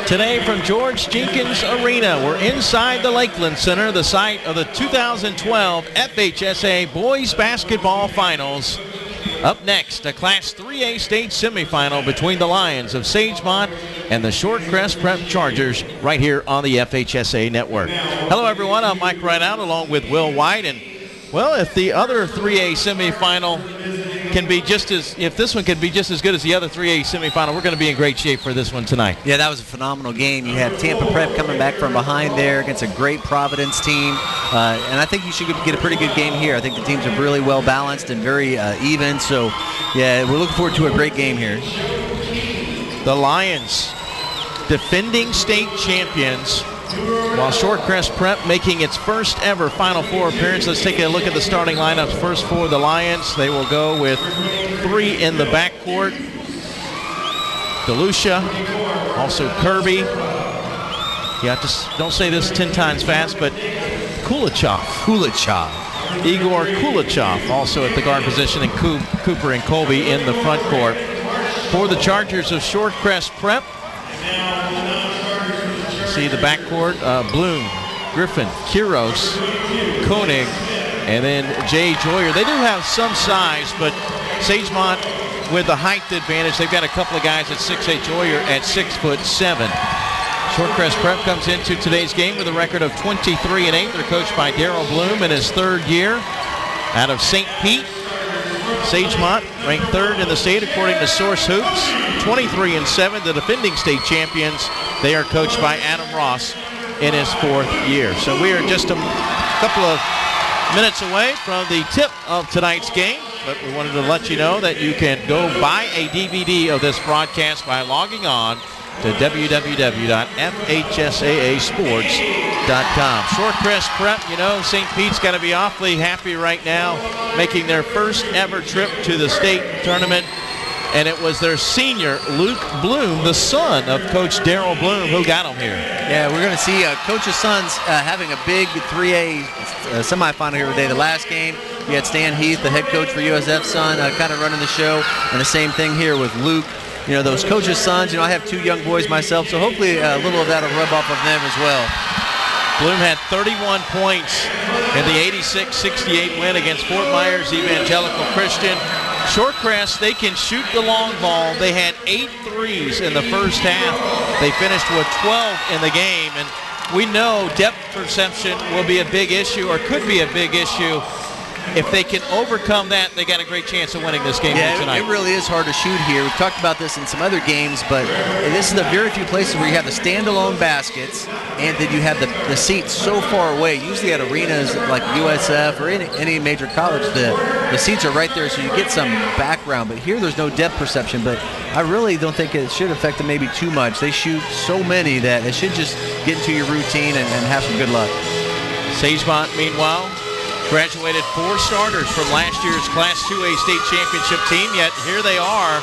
Today from George Jenkins Arena, we're inside the Lakeland Center, the site of the 2012 FHSAA Boys Basketball Finals. Up next, a Class 3A state semifinal between the Lions of Sagemont and the Shorecrest Prep Chargers right here on the FHSAA Network. Hello, everyone. I'm Mike Rideout along with Will White. And, well, if the other 3A semifinal can be just as, if this one can be just as good as the other 3A semifinal, we're going to be in great shape for this one tonight. Yeah, that was a phenomenal game. You have Tampa Prep coming back from behind there against a great Providence team, and I think you should get a pretty good game here. I think the teams are really well balanced and very even, so yeah, we're looking forward to a great game here. The Lions, defending state champions, while Shorecrest Prep making its first ever Final Four appearance. Let's take a look at the starting lineups. First for the Lions, they will go with 3 in the backcourt. DeLucia, also Kirby. You have to, don't say this 10 times fast, but Kulachov. Igor Kulachov also at the guard position, and Cooper and Colby in the front court. For the Chargers of Shorecrest Prep, see the backcourt, Bloom, Griffin, Quiros, Koenig, and then Jay Joyer. They do have some size, but Sagemont with the height advantage. They've got a couple of guys at 6'8", Joyer at 6'7". Shorecrest Prep comes into today's game with a record of 23-8. They're coached by Daryl Bloom in his 3rd year out of St. Pete. Sagemont ranked 3rd in the state according to Source Hoops, 23-7, the defending state champions. They are coached by Adam Ross in his 4th year. So we are just a couple of minutes away from the tip of tonight's game, but we wanted to let you know that you can go buy a DVD of this broadcast by logging on to www.fhsaasports.com. Shorecrest Prep, you know, St. Pete's got to be awfully happy right now, making their first ever trip to the state tournament. And it was their senior, Luke Bloom, the son of Coach Daryl Bloom, who got them here. Yeah, we're going to see Coach's sons having a big 3A semifinal here today. The last game, we had Stan Heath, the head coach for USF's son, kind of running the show. And the same thing here with Luke. You know, those coaches' sons, you know, I have 2 young boys myself, so hopefully a little of that will rub off of them as well. Bloom had 31 points in the 86-68 win against Fort Myers Evangelical Christian. Shorecrest, they can shoot the long ball. They had 8 threes in the first half. They finished with 12 in the game, and we know depth perception will be a big issue, or could be a big issue. If they can overcome that, they got a great chance of winning this game tonight. It really is hard to shoot here. We've talked about this in some other games, but this is the very few places where you have the standalone baskets and then you have the seats so far away. Usually at arenas like USF or any major college, the seats are right there, so you get some background. But here there's no depth perception, but I really don't think it should affect them maybe too much. They shoot so many that it should just get into your routine and have some good luck. Sagemont, meanwhile, graduated 4 starters from last year's Class 2A state championship team, yet here they are.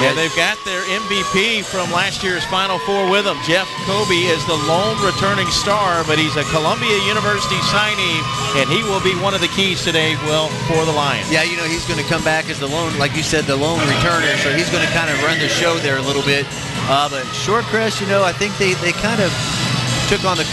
Yeah, they've got their MVP from last year's Final Four with them. Jeff Kobe is the lone returning star, but he's a Columbia University signee, and he will be one of the keys today, Will, for the Lions. Yeah, you know, he's going to come back as the lone, like you said, the lone returner, so he's going to kind of run the show there a little bit. But Shorecrest, you know, I think they kind of took on the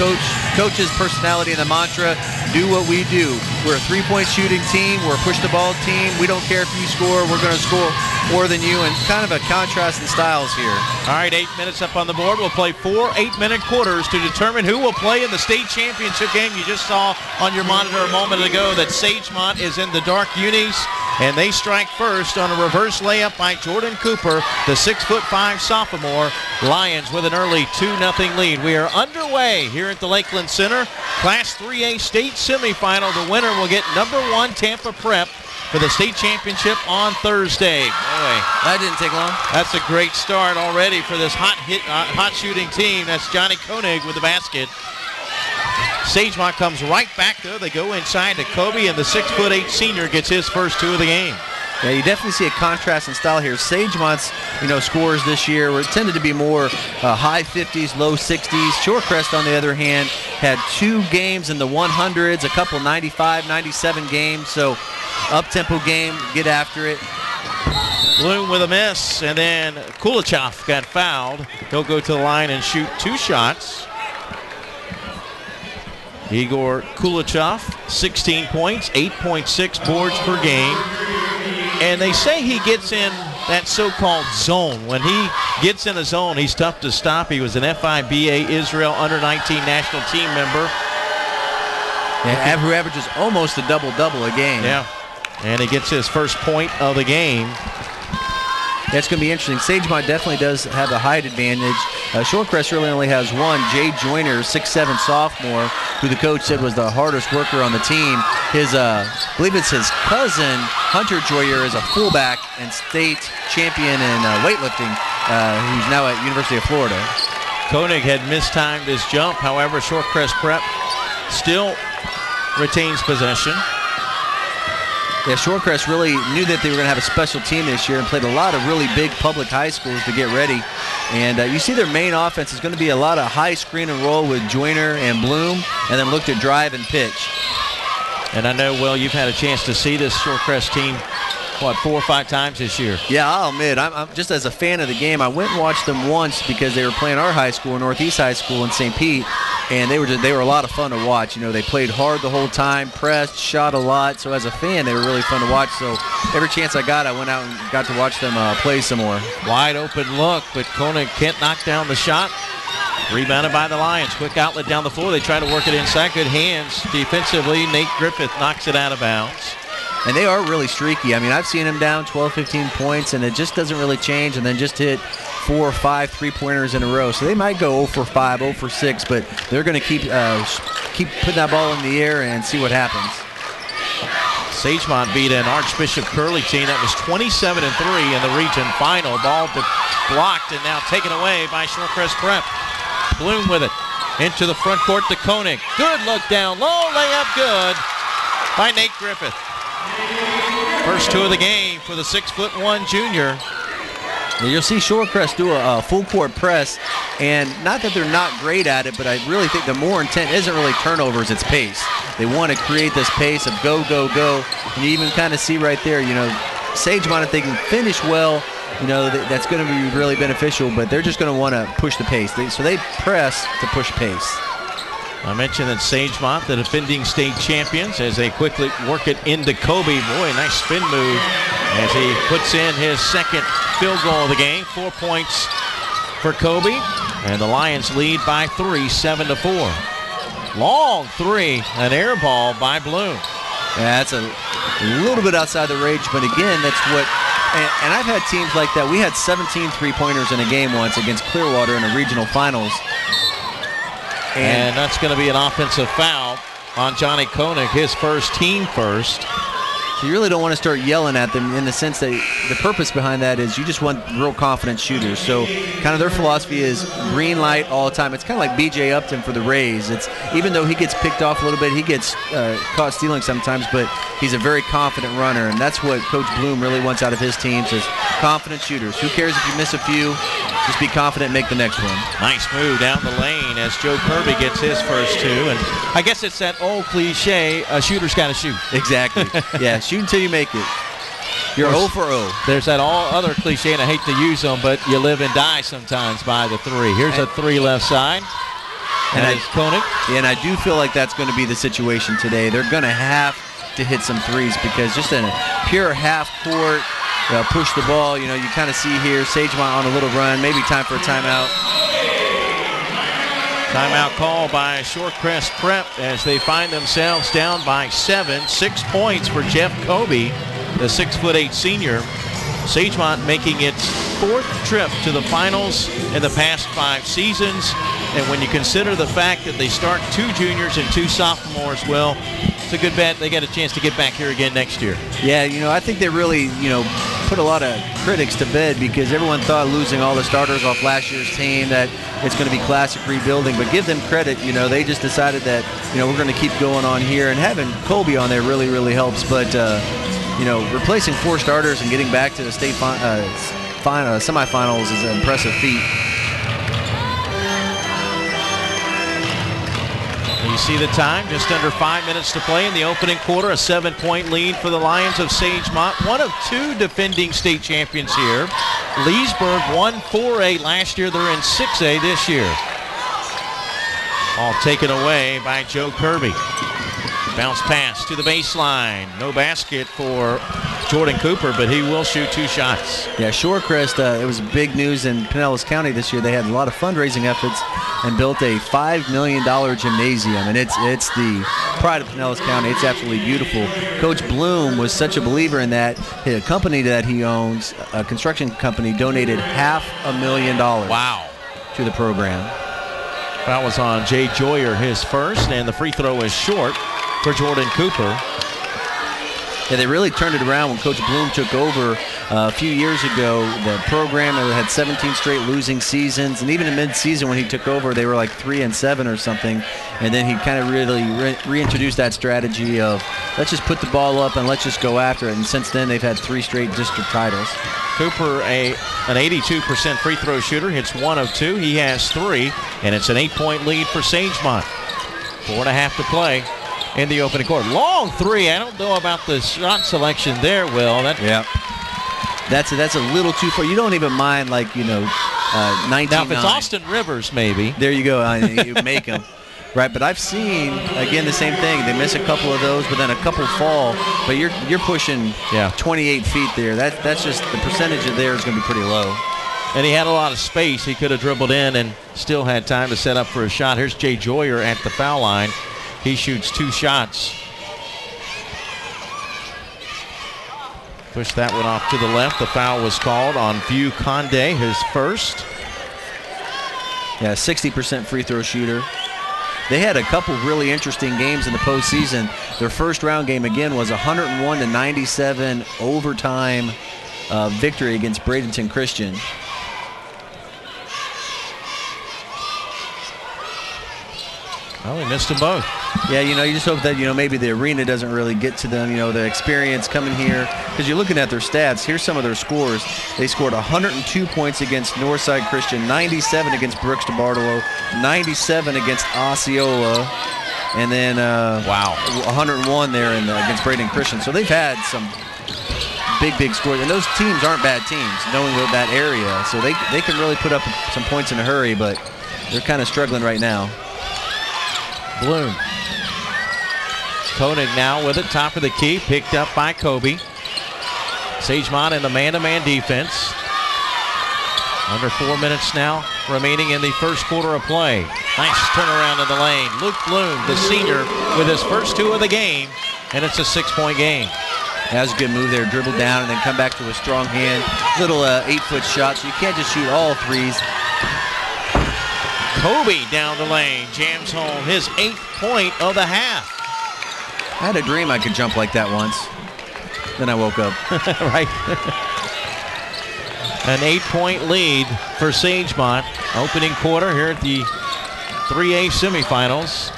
coach's personality and the mantra, do what we do. We're a 3-point shooting team. We're a push-the-ball team. We don't care if you score. We're going to score more than you, and kind of a contrast in styles here. All right, 8 minutes up on the board. We'll play 4 8-minute quarters to determine who will play in the state championship game. You just saw on your monitor a moment ago that Sagemont is in the dark unis, and they strike first on a reverse layup by Jordan Cooper, the 6'5" sophomore. Lions with an early 2-0 lead. We are underway here at the Lakeland Center. Class 3A state semifinal. The winner will get #1 Tampa Prep for the state championship on Thursday. Boy, that didn't take long. That's a great start already for this hot shooting team. That's Johnny Koenig with the basket. Sagemont comes right back there. They go inside to Kobe, and the 6'8" senior gets his first 2 of the game. Yeah, you definitely see a contrast in style here. Sagemont's, scores this year were tended to be more high 50s, low 60s. Shorecrest, on the other hand, had 2 games in the 100s, a couple 95, 97 games. So up-tempo game, get after it. Bloom with a miss, and then Kulichov got fouled. He'll go to the line and shoot 2 shots. Igor Kulichov, 16 points, 8.6 boards per game. And they say he gets in that so-called zone. When he gets in a zone, he's tough to stop. He was an FIBA Israel under-19 national team member. Yeah, who averages almost a double-double a game. Yeah, and he gets his first point of the game. That's going to be interesting. Sagemont definitely does have a height advantage. Shorecrest really only has one. Jay Joyner, 6'7" sophomore, who the coach said was the hardest worker on the team. I believe it's his cousin, Hunter Joyer, is a fullback and state champion in weightlifting, who's now at University of Florida. Koenig had mistimed his jump. However, Shorecrest Prep still retains possession. Yeah, Shorecrest really knew that they were going to have a special team this year and played a lot of really big public high schools to get ready. And you see their main offense is going to be a lot of high screen and roll with Joyner and Bloom, and then look to drive and pitch. And I know, Will, you've had a chance to see this Shorecrest team, 4 or 5 times this year? Yeah, I'll admit, I'm just as a fan of the game. I went and watched them once because they were playing our high school, Northeast High School in St. Pete, and they were a lot of fun to watch. They played hard the whole time, pressed, shot a lot. So as a fan, they were really fun to watch. So every chance I got, I went out and got to watch them play some more. Wide open look, but Koenig can't knock down the shot. Rebounded by the Lions. Quick outlet down the floor. They try to work it inside. Good hands defensively. Nate Griffith knocks it out of bounds. And they are really streaky. I mean, I've seen them down 12, 15 points, and it just doesn't really change, and then just hit 4 or 5 3-pointers in a row. So they might go 0 for 5, 0 for 6, but they're going to keep putting that ball in the air and see what happens. Sagemont beat an Archbishop Curley team that was 27-3 in the region final. Ball blocked and now taken away by Shorecrest Prep. Bloom with it into the front court to Koenig. Good look down low, layup good by Nate Griffith. First 2 of the game for the 6'1" junior. You'll see Shorecrest do a full court press, and not that they're not great at it, but I really think the more intent isn't really turnovers, it's pace. They want to create this pace of go, go, go, and you even kind of see right there, Sagemont, if they can finish well, that's going to be really beneficial, but they're just going to want to push the pace. So they press to push pace. I mentioned that Sagemont, the defending state champions, as they quickly work it into Kobe. Boy, nice spin move as he puts in his second field goal of the game. 4 points for Kobe, and the Lions lead by 3, 7-4. Long 3, an air ball by Bloom. Yeah, that's a little bit outside the range, but again, that's what, and I've had teams like that. We had 17 3-pointers in a game once against Clearwater in the regional finals. And that's going to be an offensive foul on Johnny Koenig, his first, team first. So you really don't want to start yelling at them in the sense that the purpose behind that is you just want real confident shooters. So kind of their philosophy is green light all the time. It's kind of like B.J. Upton for the Rays. It's even though he gets picked off a little bit, he gets caught stealing sometimes, but he's a very confident runner, and that's what Coach Bloom really wants out of his teams is confident shooters. Who cares if you miss a few? Just be confident and make the next one. Nice move down the lane as Joe Kirby gets his first 2. And I guess it's that old cliche, a shooter's got to shoot. Exactly. Yeah, shoot until you make it. You're 0 for 0. There's that all other cliche, and I hate to use them, but you live and die sometimes by the 3. Here's a 3 left side. And it's Koenig. And I do feel like that's going to be the situation today. They're going to have to hit some 3s because just in a pure half court, push the ball. You kind of see here Sagemont on a little run. Maybe time for a timeout. Timeout call by Shorecrest Prep as they find themselves down by 7. 6 points for Jeff Kobe, the 6'8" senior. Sagemont making its 4th trip to the finals in the past 5 seasons. And when you consider the fact that they start 2 juniors and 2 sophomores, well, it's a good bet they get a chance to get back here again next year. Yeah, I think they really, put a lot of critics to bed because everyone thought losing all the starters off last year's team that it's going to be classic rebuilding. But give them credit, they just decided that, we're going to keep going on here, and having Colby on there really, really helps. But, replacing 4 starters and getting back to the state semifinals is an impressive feat. You see the time, just under 5 minutes to play in the opening quarter. A 7-point lead for the Lions of Sagemont. One of 2 defending state champions here. Leesburg won 4A last year. They're in 6A this year. All taken away by Joe Kirby. Bounce pass to the baseline. No basket for Jordan Cooper, but he will shoot 2 shots. Yeah, Shorecrest, it was big news in Pinellas County this year. They had a lot of fundraising efforts and built a $5 million gymnasium, and it's the pride of Pinellas County. It's absolutely beautiful. Coach Bloom was such a believer in that. A company that he owns, a construction company, donated $500,000 wow. to the program. That was on Jay Joyer, his first, and the free throw is short for Jordan Cooper. Yeah, they really turned it around when Coach Bloom took over a few years ago. The program had 17 straight losing seasons, and even in mid-season when he took over, they were like 3-7 or something. And then he kind of really reintroduced that strategy of let's just put the ball up and let's just go after it. And since then, they've had 3 straight district titles. Cooper, an 82% free throw shooter, hits 1 of 2. He has 3, and it's an 8-point lead for Sagemont. 4.5 to play in the opening quarter. Long 3. I don't know about the shot selection there, Will. Yeah. That's a little too far. You don't even mind, 19. Now, if it's Austin Rivers, maybe. There you go. You make them. Right, but I've seen, again, the same thing. They miss a couple of those, but then a couple fall. But you're pushing 28 feet there. That's just the percentage of there is going to be pretty low. And he had a lot of space. He could have dribbled in and still had time to set up for a shot. Here's Jay Joyer at the foul line. He shoots 2 shots. Push that one off to the left. The foul was called on View Conde, his first. Yeah, 60% free throw shooter. They had a couple really interesting games in the postseason. Their first round game, again, was 101-97 overtime victory against Bradenton Christian. Well, we missed them both. Yeah, you just hope that, maybe the arena doesn't really get to them, the experience coming here. Because you're looking at their stats. Here's some of their scores. They scored 102 points against Northside Christian, 97 against Brooks DeBartolo, 97 against Osceola, and then 101 there against Braden Christian. So they've had some big scores. And those teams aren't bad teams, knowing that area. So they can really put up some points in a hurry, but they're kind of struggling right now. Bloom. Koenig now with it, top of the key, picked up by Kobe. Sagemont in the man-to-man defense. Under 4 minutes now remaining in the first quarter of play. Nice turnaround in the lane. Luke Bloom, the senior, with his first 2 of the game, and it's a 6-point game. That was a good move there. Dribble down and then come back to a strong hand. Little 8-foot shot, so you can't just shoot all threes. Kobe down the lane, jams home his 8th point of the half. I had a dream I could jump like that once. Then I woke up. Right. An 8-point lead for Sagemont. Opening quarter here at the 3A semifinals.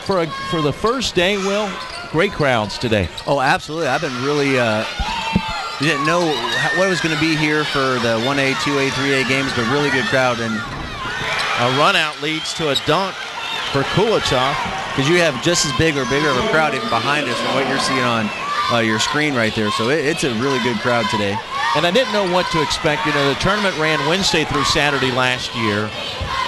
For the first day, Will, great crowds today. Oh, absolutely. I've been really... We didn't know what it was going to be here for the 1A, 2A, 3A games, but really good crowd. And a run out leads to a dunk for Kulachov. Because you have just as big or bigger of a crowd even behind us than what you're seeing on your screen right there. So it's a really good crowd today. And I didn't know what to expect. The tournament ran Wednesday through Saturday last year.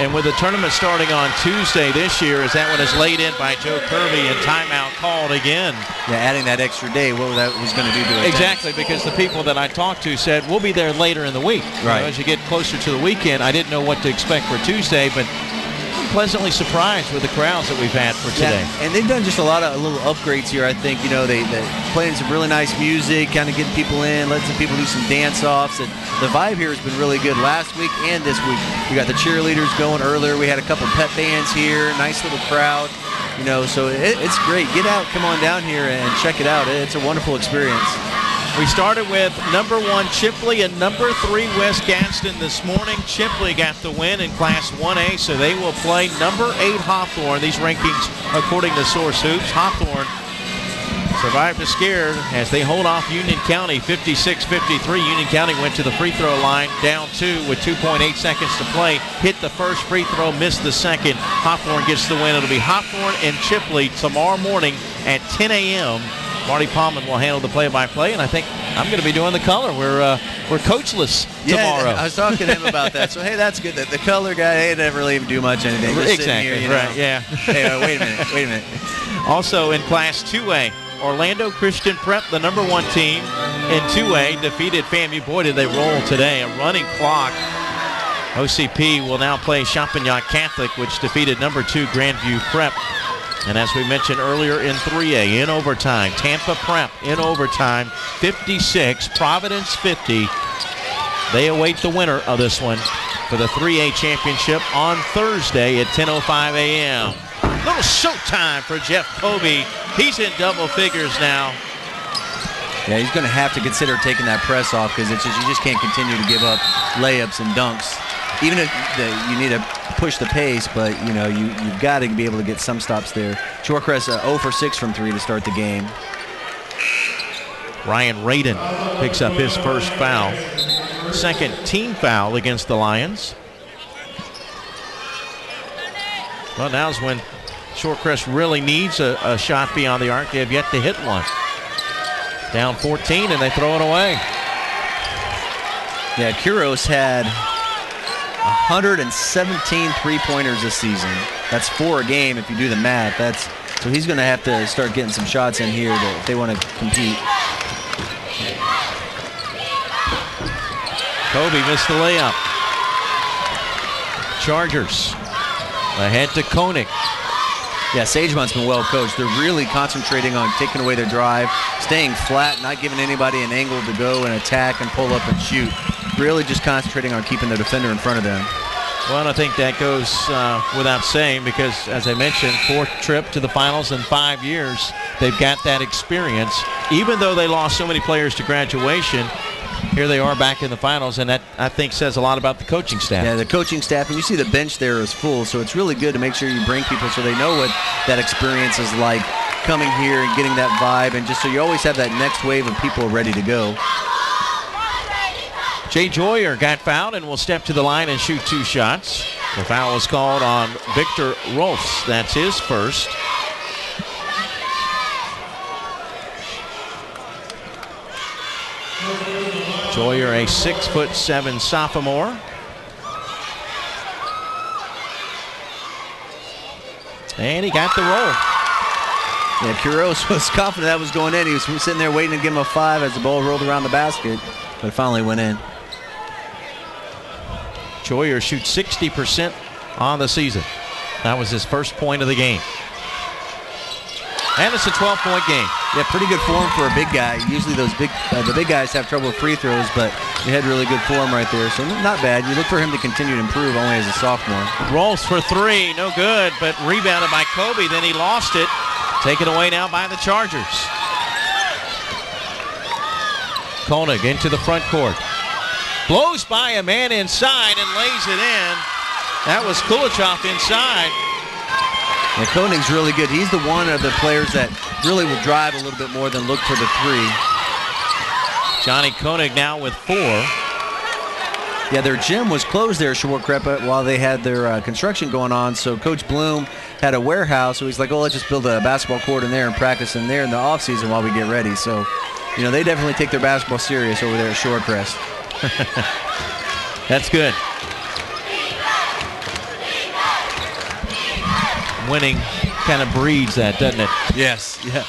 And with the tournament starting on Tuesday this year, is that one is laid in by Joe Kirby and timeout called again. Yeah, adding that extra day, what that was going to do to it. Exactly, because the people that I talked to said, we'll be there later in the week. Right. As you get closer to the weekend, I didn't know what to expect for Tuesday, but I'm pleasantly surprised with the crowds that we've had for today. Yeah, and they've done just a lot of little upgrades here, I think. They playing some really nice music, kind of getting people in, letting some people do some dance-offs. And the vibe here has been really good last week and this week. We got the cheerleaders going earlier. We had a couple pep bands here, nice little crowd. So it's great. Get out, come on down here and check it out. It's a wonderful experience. We started with number 1 Chipley and number 3 West Gadsden this morning. Chipley got the win in Class 1A, so they will play number 8 Hawthorne. These rankings according to Source Hoops. Hawthorne survived the scare as they hold off Union County 56-53. Union County went to the free throw line down 2 with 2.8 seconds to play. Hit the first free throw, missed the second. Hawthorne gets the win. It'll be Hawthorne and Chipley tomorrow morning at 10 a.m. Marty Palman will handle the play-by-play, and I think I'm going to be doing the color. We're coachless tomorrow. Yeah, I was talking to him about that. So, hey, that's good. The color guy, he didn't really even do much anything. Just exactly, here, right, yeah. Hey, wait a minute. Also in Class 2A, Orlando Christian Prep, the number 1 team in 2A, defeated FAMU. Boy, did they roll today. A running clock. OCP will now play Champagnat Catholic, which defeated number 2 Grandview Prep. And as we mentioned earlier in 3A, in overtime, Tampa Prep in overtime, 56, Providence 50. They await the winner of this one for the 3A championship on Thursday at 10:05 a.m. Little showtime for Jeff Kobe. He's in double figures now. Yeah, he's going to have to consider taking that press off because it's just you just can't continue to give up layups and dunks. Even if you need to push the pace, but you've got to be able to get some stops there. Shorecrest 0 for 6 from 3 to start the game. Ryan Radin picks up his first foul. Second team foul against the Lions. Well, now's when Shorecrest really needs a shot beyond the arc. They have yet to hit one. Down 14, and they throw it away. Yeah, Kuros had 117 three-pointers this season. That's 4 a game if you do the math. So he's going to have to start getting some shots in here if they want to compete. Kobe missed the layup. Chargers ahead to Koenig. Yeah, Sagemont's been well coached. They're really concentrating on taking away their drive, staying flat, not giving anybody an angle to go and attack and pull up and shoot. Really just concentrating on keeping the defender in front of them. Well, and I think that goes without saying because, as I mentioned, 4th trip to the finals in 5 years. They've got that experience. Even though they lost so many players to graduation, here they are back in the finals, and that, I think, says a lot about the coaching staff. Yeah, the coaching staff, and you see the bench there is full, so it's really good to make sure you bring people so they know what that experience is like coming here and getting that vibe, and just so you always have that next wave of people ready to go. Jay Joyer got fouled and will step to the line and shoot 2 shots. The foul was called on Victor Rolfs. That's his first. Joyer, a 6'7" sophomore. And he got the roll. Yeah, Kuros was confident that was going in. He was sitting there waiting to give him a 5 as the ball rolled around the basket, but it finally went in. Joyer shoots 60% on the season. That was his first point of the game. And it's a 12-point game. Yeah, pretty good form for a big guy. Usually the big guys have trouble with free throws, but he had really good form right there. So not bad. You look for him to continue to improve only as a sophomore. Rolls for 3, no good, but rebounded by Kobe. Then he lost it. Taken away now by the Chargers. Koenig into the front court. Blows by a man inside and lays it in. That was Kulichov inside. Yeah, Koenig's really good. He's the one of the players that really will drive a little bit more than look for the 3. Johnny Koenig now with 4. Yeah, their gym was closed there, Shorecrest, while they had their construction going on. So Coach Bloom had a warehouse, so he's like, oh, let's just build a basketball court in there and practice in there in the offseason while we get ready. So, they definitely take their basketball serious over there at Shorecrest. That's good. Winning kind of breeds that, doesn't it? Yes. Yeah.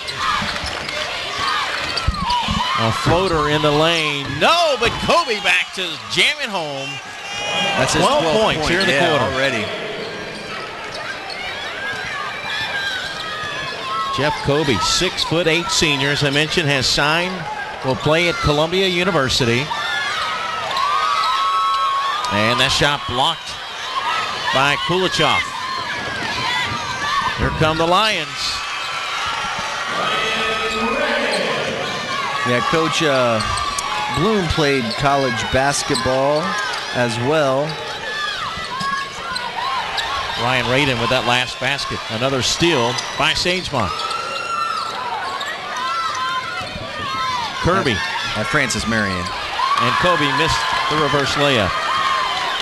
A floater in the lane. No, but Kobe back to jam it home. That's his 12 points here in the quarter. Already. Jeff Kobe, 6'8" senior, as I mentioned, has signed. Will play at Columbia University. And that shot blocked by Kulichov. Here come the Lions. Yeah, Coach Bloom played college basketball as well. Ryan Radin with that last basket. Another steal by Sagemont. Kirby. At Francis Marion. And Kobe missed the reverse layup.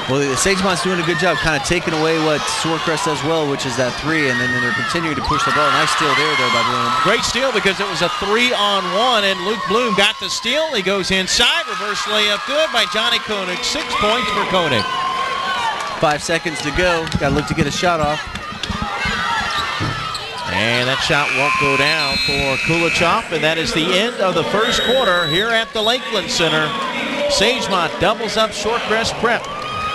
Well, Sagemont's doing a good job kind of taking away what Shorecrest does well, which is that three, and then they're continuing to push the ball. Nice steal there, though, by Bloom. Great steal because it was a 3-on-1, and Luke Bloom got the steal. He goes inside, reverse layup good by Johnny Koenig. 6 points for Koenig. 5 seconds to go. Got to look to get a shot off. And that shot won't go down for Kulachov, and that is the end of the first quarter here at the Lakeland Center. Sagemont doubles up Shorecrest Prep.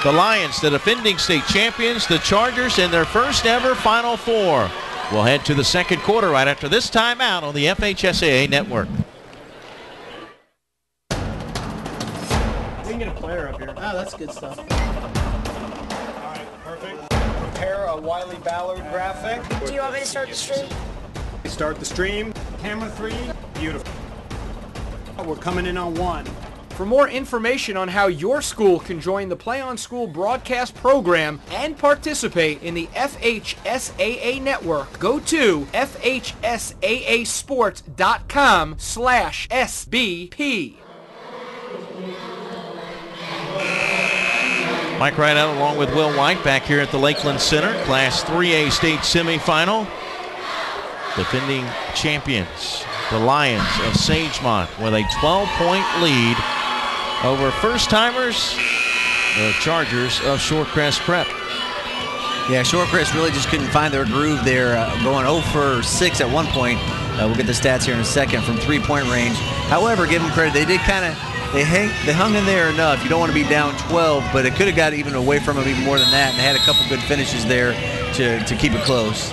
The Lions, the defending state champions, the Chargers in their first ever Final Four. We'll head to the second quarter right after this timeout on the FHSAA Network. We can get a player up here. Oh, that's good stuff. All right, perfect. Prepare a Wiley Ballard graphic. Do you want me to start the stream? Start the stream. Camera 3. Beautiful. We're coming in on 1. For more information on how your school can join the Play on School broadcast program and participate in the FHSAA network, go to FHSAAsports.com/SBP. Mike Rideout along with Will White back here at the Lakeland Center. Class 3A state semifinal. Defending champions, the Lions of Sagemont, with a 12-point lead over first-timers, the Chargers of Shorecrest Prep. Yeah, Shorecrest really just couldn't find their groove there, going 0 for 6 at one point. We'll get the stats here in a second from three-point range. However, give them credit, they did kind of, they hung in there enough. You don't want to be down 12, but it could have got even away from them even more than that, and they had a couple good finishes there to keep it close.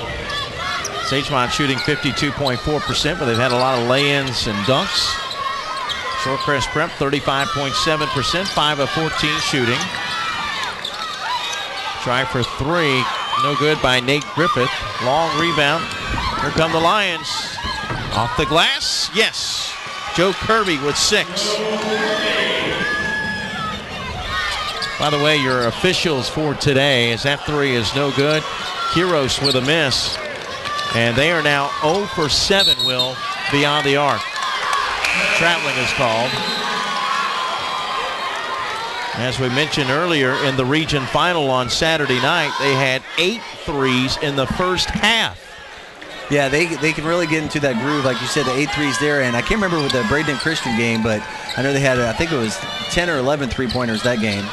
Sagemont shooting 52.4%, but they've had a lot of lay-ins and dunks. Shorecrest Prep 35.7%, 5 of 14 shooting. Try for 3, no good by Nate Griffith. Long rebound. Here come the Lions. Off the glass, yes. Joe Kirby with 6. By the way, your officials for today is that 3 is no good. Kiros with a miss. And they are now 0 for 7, Will, beyond the arc. Traveling is called. As we mentioned earlier, in the region final on Saturday night, they had 8 threes in the first half. Yeah, they can really get into that groove, like you said, the 8 threes there. And I can't remember with the Braden Christian game, but I know they had, I think it was 10 or 11 three-pointers that game.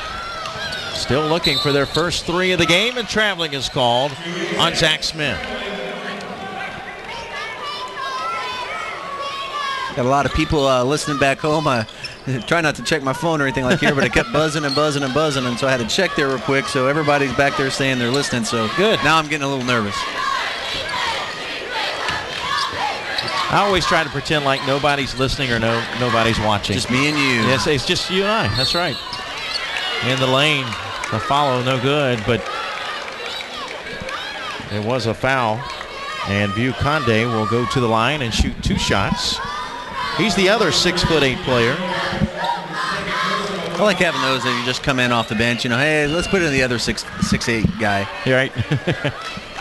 Still looking for their first 3 of the game, and traveling is called on Zach Smith. Got a lot of people listening back home. I try not to check my phone or anything like here, but it kept buzzing and buzzing and buzzing, and so I had to check there real quick. So everybody's back there saying they're listening. So good. Now I'm getting a little nervous. I always try to pretend like nobody's listening or nobody's watching. Just me and you. Yes, it's just you and I. That's right. In the lane, a follow, no good, but it was a foul. And View Conde will go to the line and shoot 2 shots. He's the other 6'8" player. I like having those that you just come in off the bench. You know, hey, let's put in the other 6'8" guy. You're right.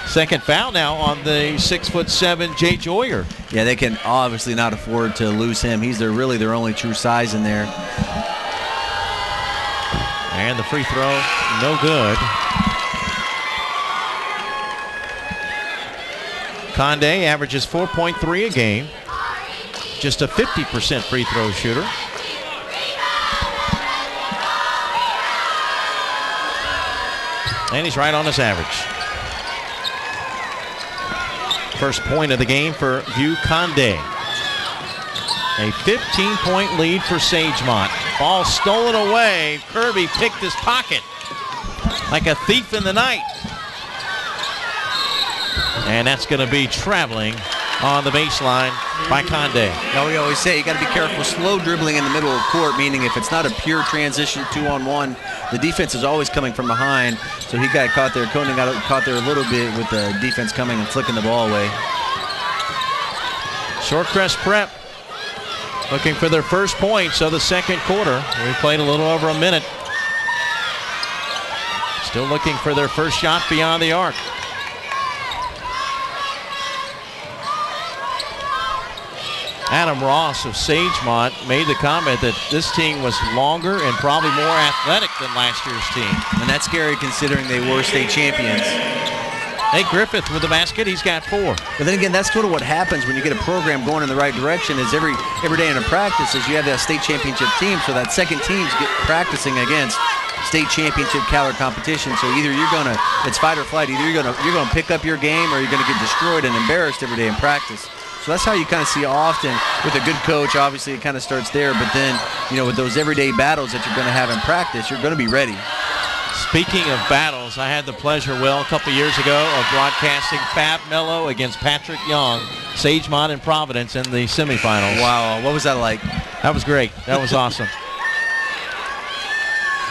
Second foul now on the 6'7" Jay Joyer. Yeah, they can obviously not afford to lose him. He's really their only true size in there. And the free throw, no good. Conde averages 4.3 a game. Just a 50% free throw shooter. And he's right on his average. First point of the game for View Conde. A 15-point lead for Sagemont. Ball stolen away. Kirby picked his pocket like a thief in the night. And that's going to be traveling on the baseline by Conde. Now we always say you got to be careful. Slow dribbling in the middle of the court, meaning if it's not a pure transition 2-on-1, the defense is always coming from behind. So he got caught there. Koenig got caught there a little bit with the defense coming and flicking the ball away. Shorecrest Prep looking for their first points of the second quarter. We played a little over a minute. Still looking for their first shot beyond the arc. Adam Ross of Sagemont made the comment that this team was longer and probably more athletic than last year's team. And that's scary considering they were state champions. Nate Griffith with the basket, he's got 4. But then again, that's sort of what happens when you get a program going in the right direction is every day in a practice is you have that state championship team, so that second team's practicing against state championship caliber competition. So either it's fight or flight. Either you're gonna pick up your game or you're gonna get destroyed and embarrassed every day in practice. So that's how you kind of see often with a good coach. Obviously, it kind of starts there, but then, with those everyday battles that you're going to have in practice, you're going to be ready. Speaking of battles, I had the pleasure, a couple years ago of broadcasting Fab Mello against Patrick Young, Sagemont and Providence in the semifinals. Wow, what was that like? That was great. That was awesome.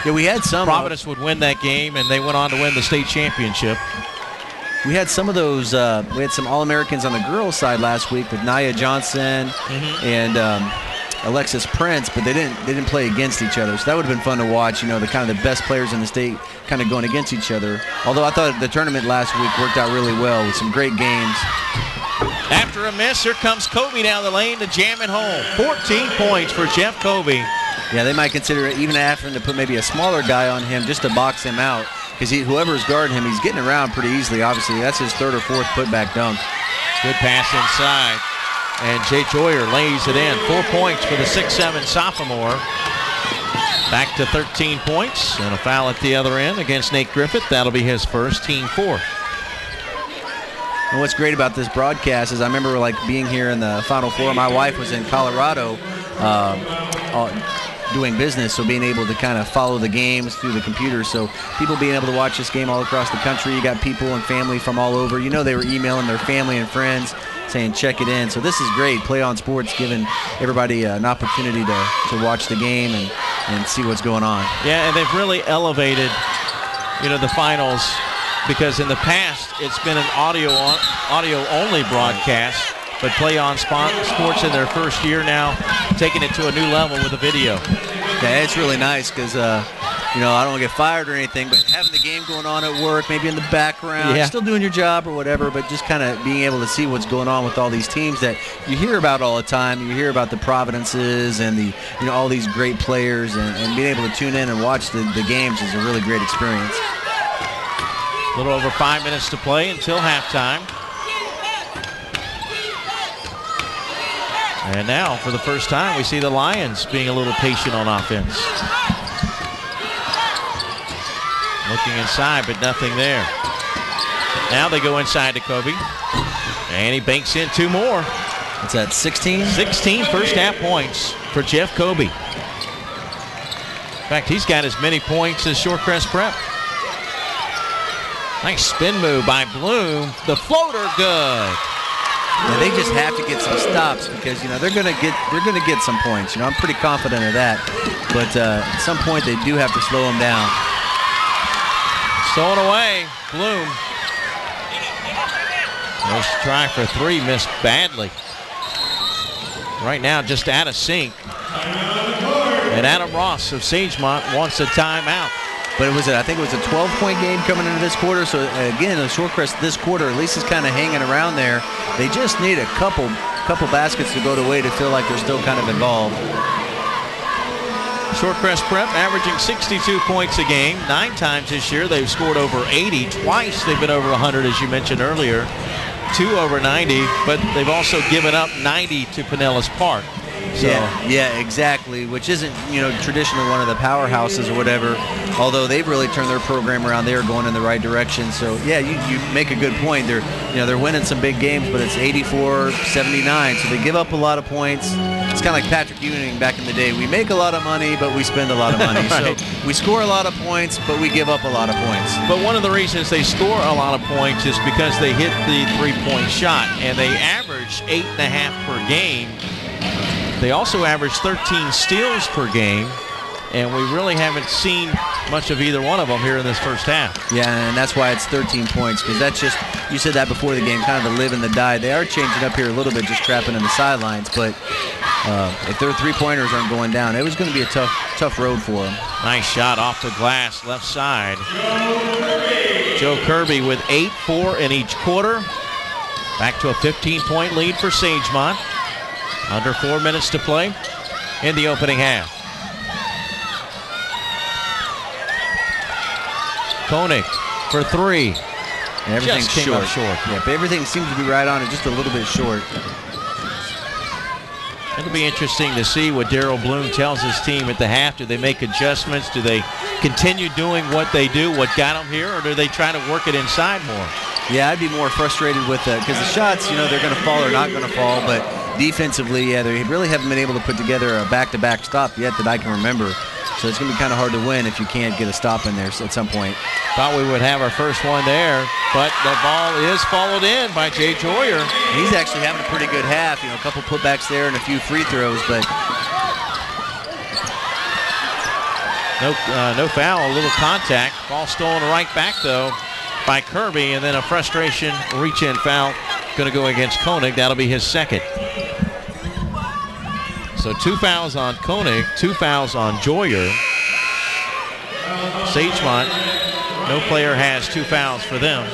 Yeah, we had some. Providence would win that game, and they went on to win the state championship. We had some of those. We had some All-Americans on the girls' side last week with Nia Johnson and Alexis Prince, but they didn't play against each other. So that would have been fun to watch. The kind of the best players in the state kind of going against each other. Although I thought the tournament last week worked out really well with some great games. After a miss, here comes Kobe down the lane to jam it home. 14 points for Jeff Kobe. Yeah, they might consider even having to put maybe a smaller guy on him just to box him out. Because whoever's guarding him, he's getting around pretty easily, obviously. That's his 3rd or 4th putback dunk. Good pass inside. And Jay Joyer lays it in. 4 points for the 6'7 sophomore. Back to 13 points. And a foul at the other end against Nate Griffith. That'll be his first, team 4. And what's great about this broadcast is I remember being here in the Final Four. My wife was in Colorado doing business, so being able to kind of follow the games through the computer. So people being able to watch this game all across the country. You got people and family from all over. They were emailing their family and friends saying check it in. So this is great. Play On Sports giving everybody an opportunity to watch the game and see what's going on. Yeah, and they've really elevated, the finals, because in the past it's been an audio only broadcast. But Play On Sports in their first year now, taking it to a new level with a video. Yeah, it's really nice because, I don't want to get fired or anything, but having the game going on at work, maybe in the background, still doing your job or whatever, but just kind of being able to see what's going on with all these teams that you hear about all the time. You hear about the Providences and all these great players, and being able to tune in and watch the games is a really great experience. A little over 5 minutes to play until halftime. And now, for the first time, we see the Lions being a little patient on offense. Looking inside, but nothing there. Now they go inside to Kobe. And he banks in 2 more. What's that, 16? 16 first half points for Jeff Kobe. In fact, he's got as many points as Shorecrest Prep. Nice spin move by Bloom. The floater, good. Yeah, they just have to get some stops because they're gonna get some points. I'm pretty confident of that, but at some point they do have to slow them down. Stolen away, Bloom. First try for 3, missed badly. Right now, just out of sync. And Adam Ross of Sagemont wants a timeout. But I think it was a 12-point game coming into this quarter. So again, the Shorecrest this quarter at least is kind of hanging around there. They just need a couple baskets to go the way to feel like they're still kind of involved. Shorecrest Prep averaging 62 points a game. 9 times this year they've scored over 80. Twice they've been over 100, as you mentioned earlier. 2 over 90, but they've also given up 90 to Pinellas Park. So. Yeah, exactly, which isn't, traditionally one of the powerhouses or whatever, although they've really turned their program around. They're going in the right direction. So, yeah, you make a good point. They're winning some big games, but it's 84-79, so they give up a lot of points. It's kind of like Patrick Ewing back in the day. We make a lot of money, but we spend a lot of money. Right. So we score a lot of points, but we give up a lot of points. But one of the reasons they score a lot of points is because they hit the 3-point shot, and they average 8.5 per game. They also average 13 steals per game, and we really haven't seen much of either one of them here in this first half. Yeah, and that's why it's 13 points, because that's just, you said that before the game, kind of the live and the die. They are changing up here a little bit, just trapping in the sidelines, but if their three-pointers aren't going down, it was going to be a tough road for them. Nice shot off the glass, left side. Joe Kirby with 8-4 in each quarter. Back to a 15-point lead for Sagemont. Under 4 minutes to play in the opening half. Koenig for 3. Everything's just came up short. Yeah, but everything seems to be right on it, just a little bit short. It'll be interesting to see what Daryl Bloom tells his team at the half. Do they make adjustments? Do they continue doing what they do, what got them here, or do they try to work it inside more? Yeah, I'd be more frustrated with that because the shots, they're going to fall or not going to fall, but defensively, they really haven't been able to put together a back-to-back stop yet that I can remember. So it's going to be kind of hard to win if you can't get a stop in there at some point. Thought we would have our first one there, but the ball is followed in by Jay Joyer. He's actually having a pretty good half, a couple putbacks there and a few free throws, but no foul, a little contact. Ball stolen right back though by Kirby, and then a frustration reach-in foul going to go against Koenig. That'll be his second. So 2 fouls on Koenig, 2 fouls on Joyer. Sagemont, no player has 2 fouls for them.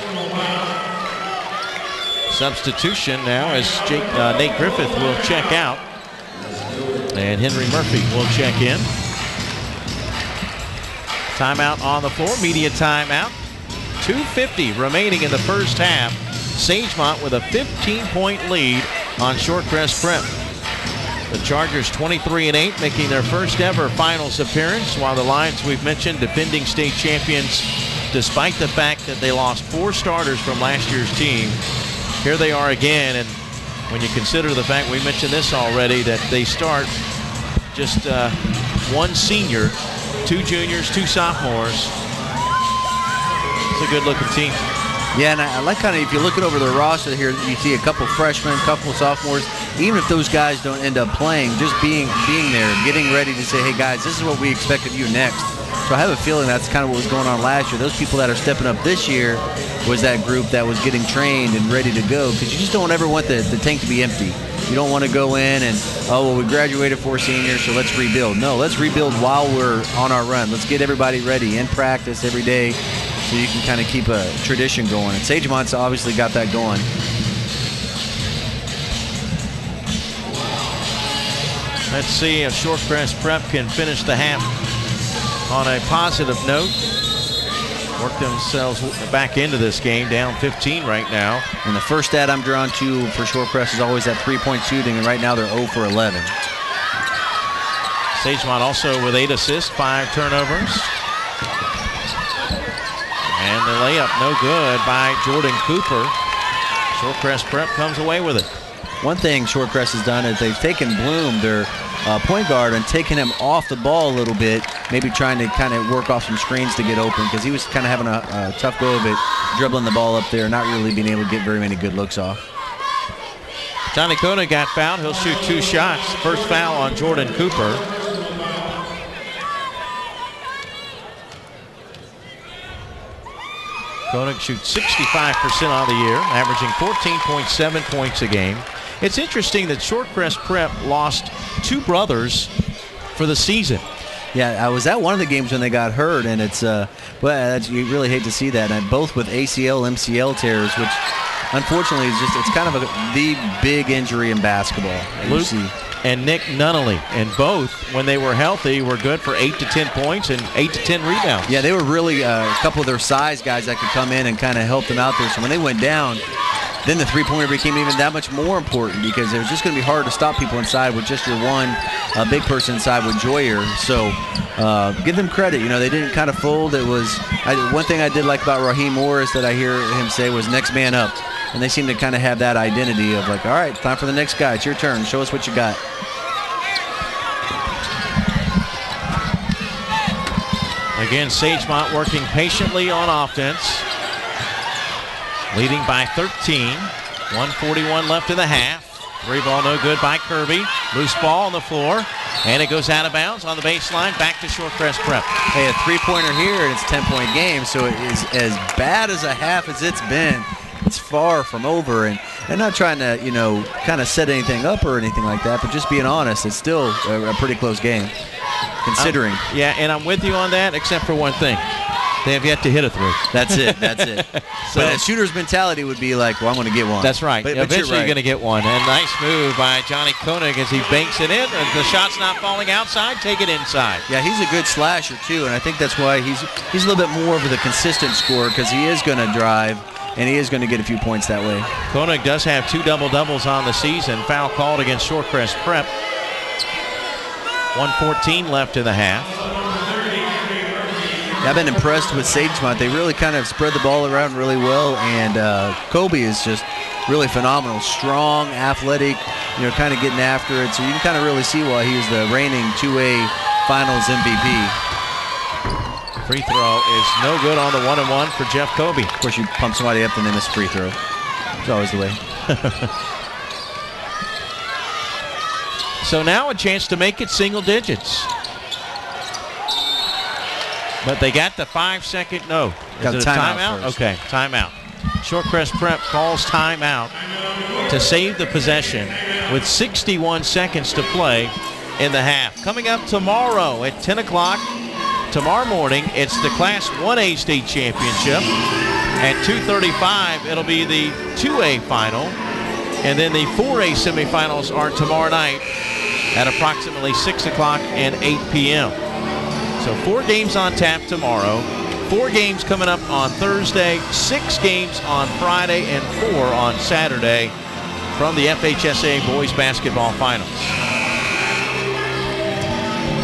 Substitution now as Nate Griffith will check out. And Henry Murphy will check in. Timeout on the floor, media timeout. 2:50 remaining in the first half. Sagemont with a 15-point lead on Shorecrest Prep. The Chargers 23-8, making their first ever finals appearance, while the Lions, we've mentioned, defending state champions, despite the fact that they lost 4 starters from last year's team. Here they are again, and when you consider the fact, we mentioned this already, that they start just 1 senior, 2 juniors, 2 sophomores. It's a good-looking team. Yeah, and I like kind of, if you're looking over the roster here, you see a couple freshmen, a couple sophomores. Even if those guys don't end up playing, just being there, getting ready to say, hey, guys, this is what we expect of you next. So I have a feeling that's kind of what was going on last year. Those people that are stepping up this year was that group that was getting trained and ready to go, because you just don't ever want the tank to be empty. You don't want to go in and, oh, well, we graduated 4 seniors, so let's rebuild. No, let's rebuild while we're on our run. Let's get everybody ready in practice every day so you can kind of keep a tradition going. And Sagemont's obviously got that going. Let's see if Shorecrest Prep can finish the half on a positive note. Work themselves back into this game, down 15 right now. And the first stat I'm drawn to for Shorecrest is always that 3-point shooting, and right now they're 0 for 11. Sagemont also with 8 assists, 5 turnovers. And the layup no good by Jordan Cooper. Shorecrest Prep comes away with it. One thing Shorecrest has done is they've taken Bloom, their point guard, and taken him off the ball a little bit, maybe trying to kind of work off some screens to get open, because he was kind of having a tough go of it, dribbling the ball up there, not really being able to get very many good looks off. Johnny Koenig got fouled. He'll shoot 2 shots. First foul on Jordan Cooper. Koenig shoots 65% on the year, averaging 14.7 points a game. It's interesting that Shorecrest Prep lost 2 brothers for the season. Yeah, I was at one of the games when they got hurt, and it's you really hate to see that. And both with ACL, MCL tears, which unfortunately is it's kind of the big injury in basketball. Luke and Nick Nunnally, and both, when they were healthy, were good for 8 to 10 points and 8 to 10 rebounds. Yeah, they were really a couple of their size guys that could come in and kind of help them out there. So when they went down, then the three-pointer became even that much more important, because it was just going to be hard to stop people inside with just your one big person inside with Joyer. So give them credit. They didn't kind of fold. It was one thing I did like about Raheem Morris that I hear him say was next man up. And they seem to kind of have that identity of like, all right, time for the next guy. It's your turn. Show us what you got. Again, Sagemont working patiently on offense. Leading by 13. 1:41 left in the half. 3 ball no good by Kirby. Loose ball on the floor. And it goes out of bounds on the baseline. Back to Shorecrest Prep. Hey, a 3-pointer here, and it's a 10-point game. So it is as bad as a half as it's been. It's far from over. And and not trying to, kind of set anything up or anything like that, but just being honest, it's still a pretty close game, considering. Yeah, and I'm with you on that, except for one thing. They have yet to hit a three. That's it. So, but a shooter's mentality would be like, well, I'm going to get one. That's right. But eventually you're going to get one. And nice move by Johnny Koenig as he banks it in. The shot's not falling outside. Take it inside. Yeah, he's a good slasher, too, and I think that's why he's a little bit more of the consistent scorer, because he is going to drive, and he is going to get a few points that way. Koenig does have 2 double-doubles on the season. Foul called against Shorecrest Prep. 1:14 left in the half. I've been impressed with Sagemont. They really kind of spread the ball around really well, and Kobe is just really phenomenal. Strong, athletic, kind of getting after it. So you can kind of really see why he was the reigning 2A Finals MVP. Free throw is no good on the 1-and-1 for Jeff Kobe. Of course, you pump somebody up and they miss a free throw. It's always the way. So now a chance to make it single digits. But they got the 5-second, no. Is it a timeout? Okay, timeout. Shorecrest Prep calls timeout to save the possession with 61 seconds to play in the half. Coming up tomorrow at 10 o'clock, tomorrow morning, it's the Class 1A state championship. At 2:35, it'll be the 2A final. And then the 4A semifinals are tomorrow night at approximately 6 o'clock and 8 p.m. So 4 games on tap tomorrow, 4 games coming up on Thursday, 6 games on Friday, and 4 on Saturday from the FHSAA Boys Basketball Finals.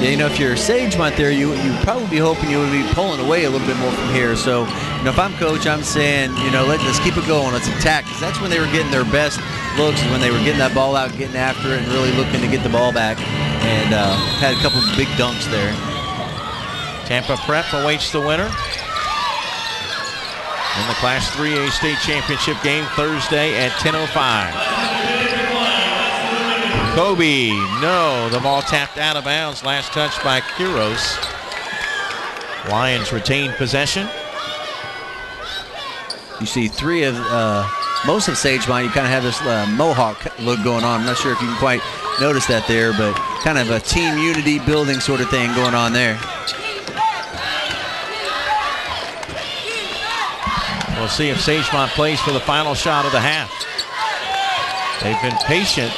Yeah, if you're Sagemont there, you'd probably be hoping you would be pulling away a little bit more from here. So, if I'm coach, I'm saying, let's keep it going. Let's attack, because that's when they were getting their best looks, when they were getting that ball out, getting after it, and really looking to get the ball back. And had a couple of big dunks there. Tampa Prep awaits the winner in the Class 3A state championship game Thursday at 10:05. Kobe, no. The ball tapped out of bounds. Last touch by Quiros. Lions retain possession. You see most of Sagemont, you kind of have this Mohawk look going on. I'm not sure if you can quite notice that there, but kind of a team unity building sort of thing going on there. We'll see if Sagemont plays for the final shot of the half. They've been patient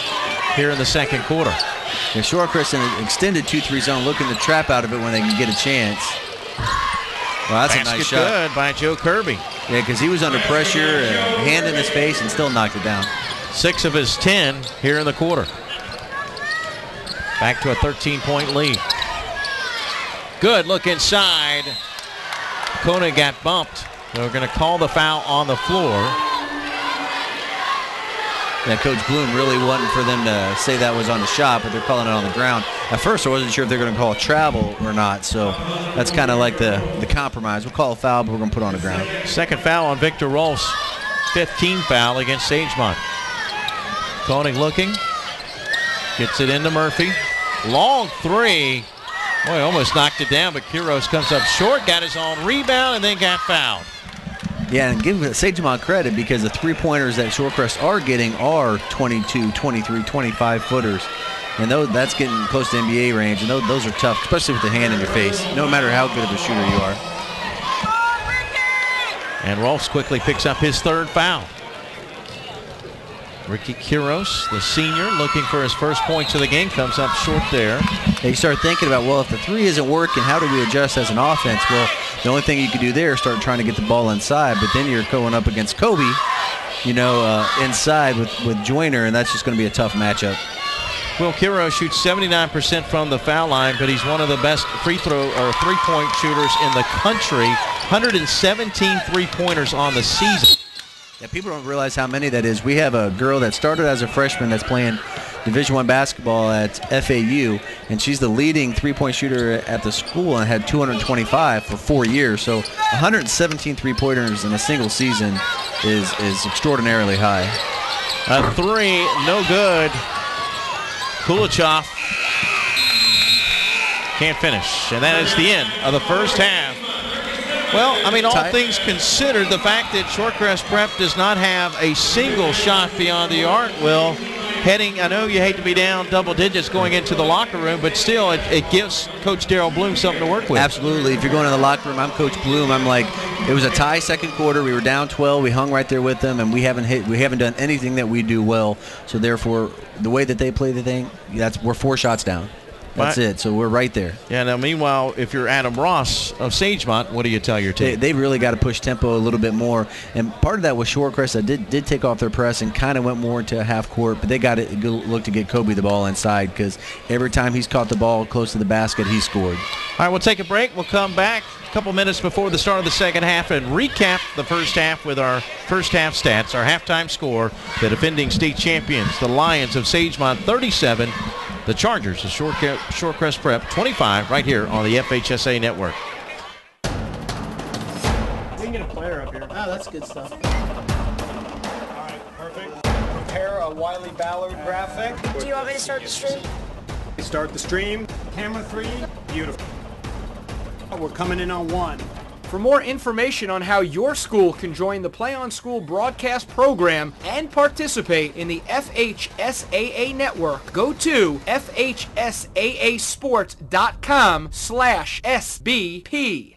here in the second quarter. Yeah, Shorecrest in an extended 2-3 zone, looking to trap out of it when they can get a chance. Well, that's a nice shot. Good by Joe Kirby. Yeah, because he was under pressure, hand in his face, and still knocked it down. 6 of his 10 here in the quarter. Back to a 13-point lead. Good look inside. Koenig got bumped. They're going to call the foul on the floor. Yeah, Coach Bloom really wanting for them to say that was on the shot, but they're calling it on the ground. At first, I wasn't sure if they're going to call a travel or not, so that's kind of like the compromise. We'll call a foul, but we're going to put it on the ground. Second foul on Victor Rolfs. 15 foul against Sagemont. Koenig looking. Gets it into Murphy. Long 3. Boy, almost knocked it down, but Quiros comes up short, got his own rebound, and then got fouled. Yeah, and give Sagemont credit, because the three-pointers that Shorecrest are getting are 22, 23, 25-footers. And that's getting close to NBA range, and those are tough, especially with the hand in your face, no matter how good of a shooter you are. And Rolfs quickly picks up his 3rd foul. Ricky Quiros, the senior, looking for his first points of the game, comes up short there. You start thinking about, well, if the 3 isn't working, how do we adjust as an offense? Well, the only thing you could do there is start trying to get the ball inside, but then you're going up against Kobe, inside with Joyner, and that's just going to be a tough matchup. Will Quiros shoots 79% from the foul line, but he's one of the best three-point shooters in the country. 117 three-pointers on the season. Yeah, people don't realize how many that is. We have a girl that started as a freshman that's playing Division I basketball at FAU, and she's the leading three-point shooter at the school and had 225 for 4 years. So 117 three-pointers in a single season is extraordinarily high. A 3, no good. Kulichov can't finish, and that is the end of the first half. Well, I mean, all tight. things considered, the fact that Shorecrest Prep does not have a single shot beyond the arc, Will, heading, I know you hate to be down double digits going into the locker room, but still it gives Coach Darrell Bloom something to work with. Absolutely. If you're going to the locker room, I'm Coach Bloom. I'm like, it was a tie second quarter. We were down 12. We hung right there with them, and we haven't done anything that we do well. So therefore, the way that they play the thing, we're 4 shots down. That's it. So we're right there. Yeah. Now, meanwhile, if you're Adam Ross of Sagemont, what do you tell your team? They really got to push tempo a little bit more. And part of that was Shorecrest that did take off their press and kind of went more into a half court. But they got to look to get Kobe the ball inside, because every time he's caught the ball close to the basket, he scored. All right, we'll take a break. We'll come back a couple minutes before the start of the second half and recap the first half with our first half stats, our halftime score. The defending state champions, the Lions of Sagemont, 37. The Chargers of Shorecrest Prep, 25, right here on the FHSAA Network. We can get a player up here. Oh, that's good stuff. All right, perfect. Prepare a Wiley Ballard graphic. Do you want me to start the stream? Start the stream. Camera 3, beautiful. We're coming in on 1. For more information on how your school can join the Play on School broadcast program and participate in the FHSAA network, go to FHSAAsports.com/SBP.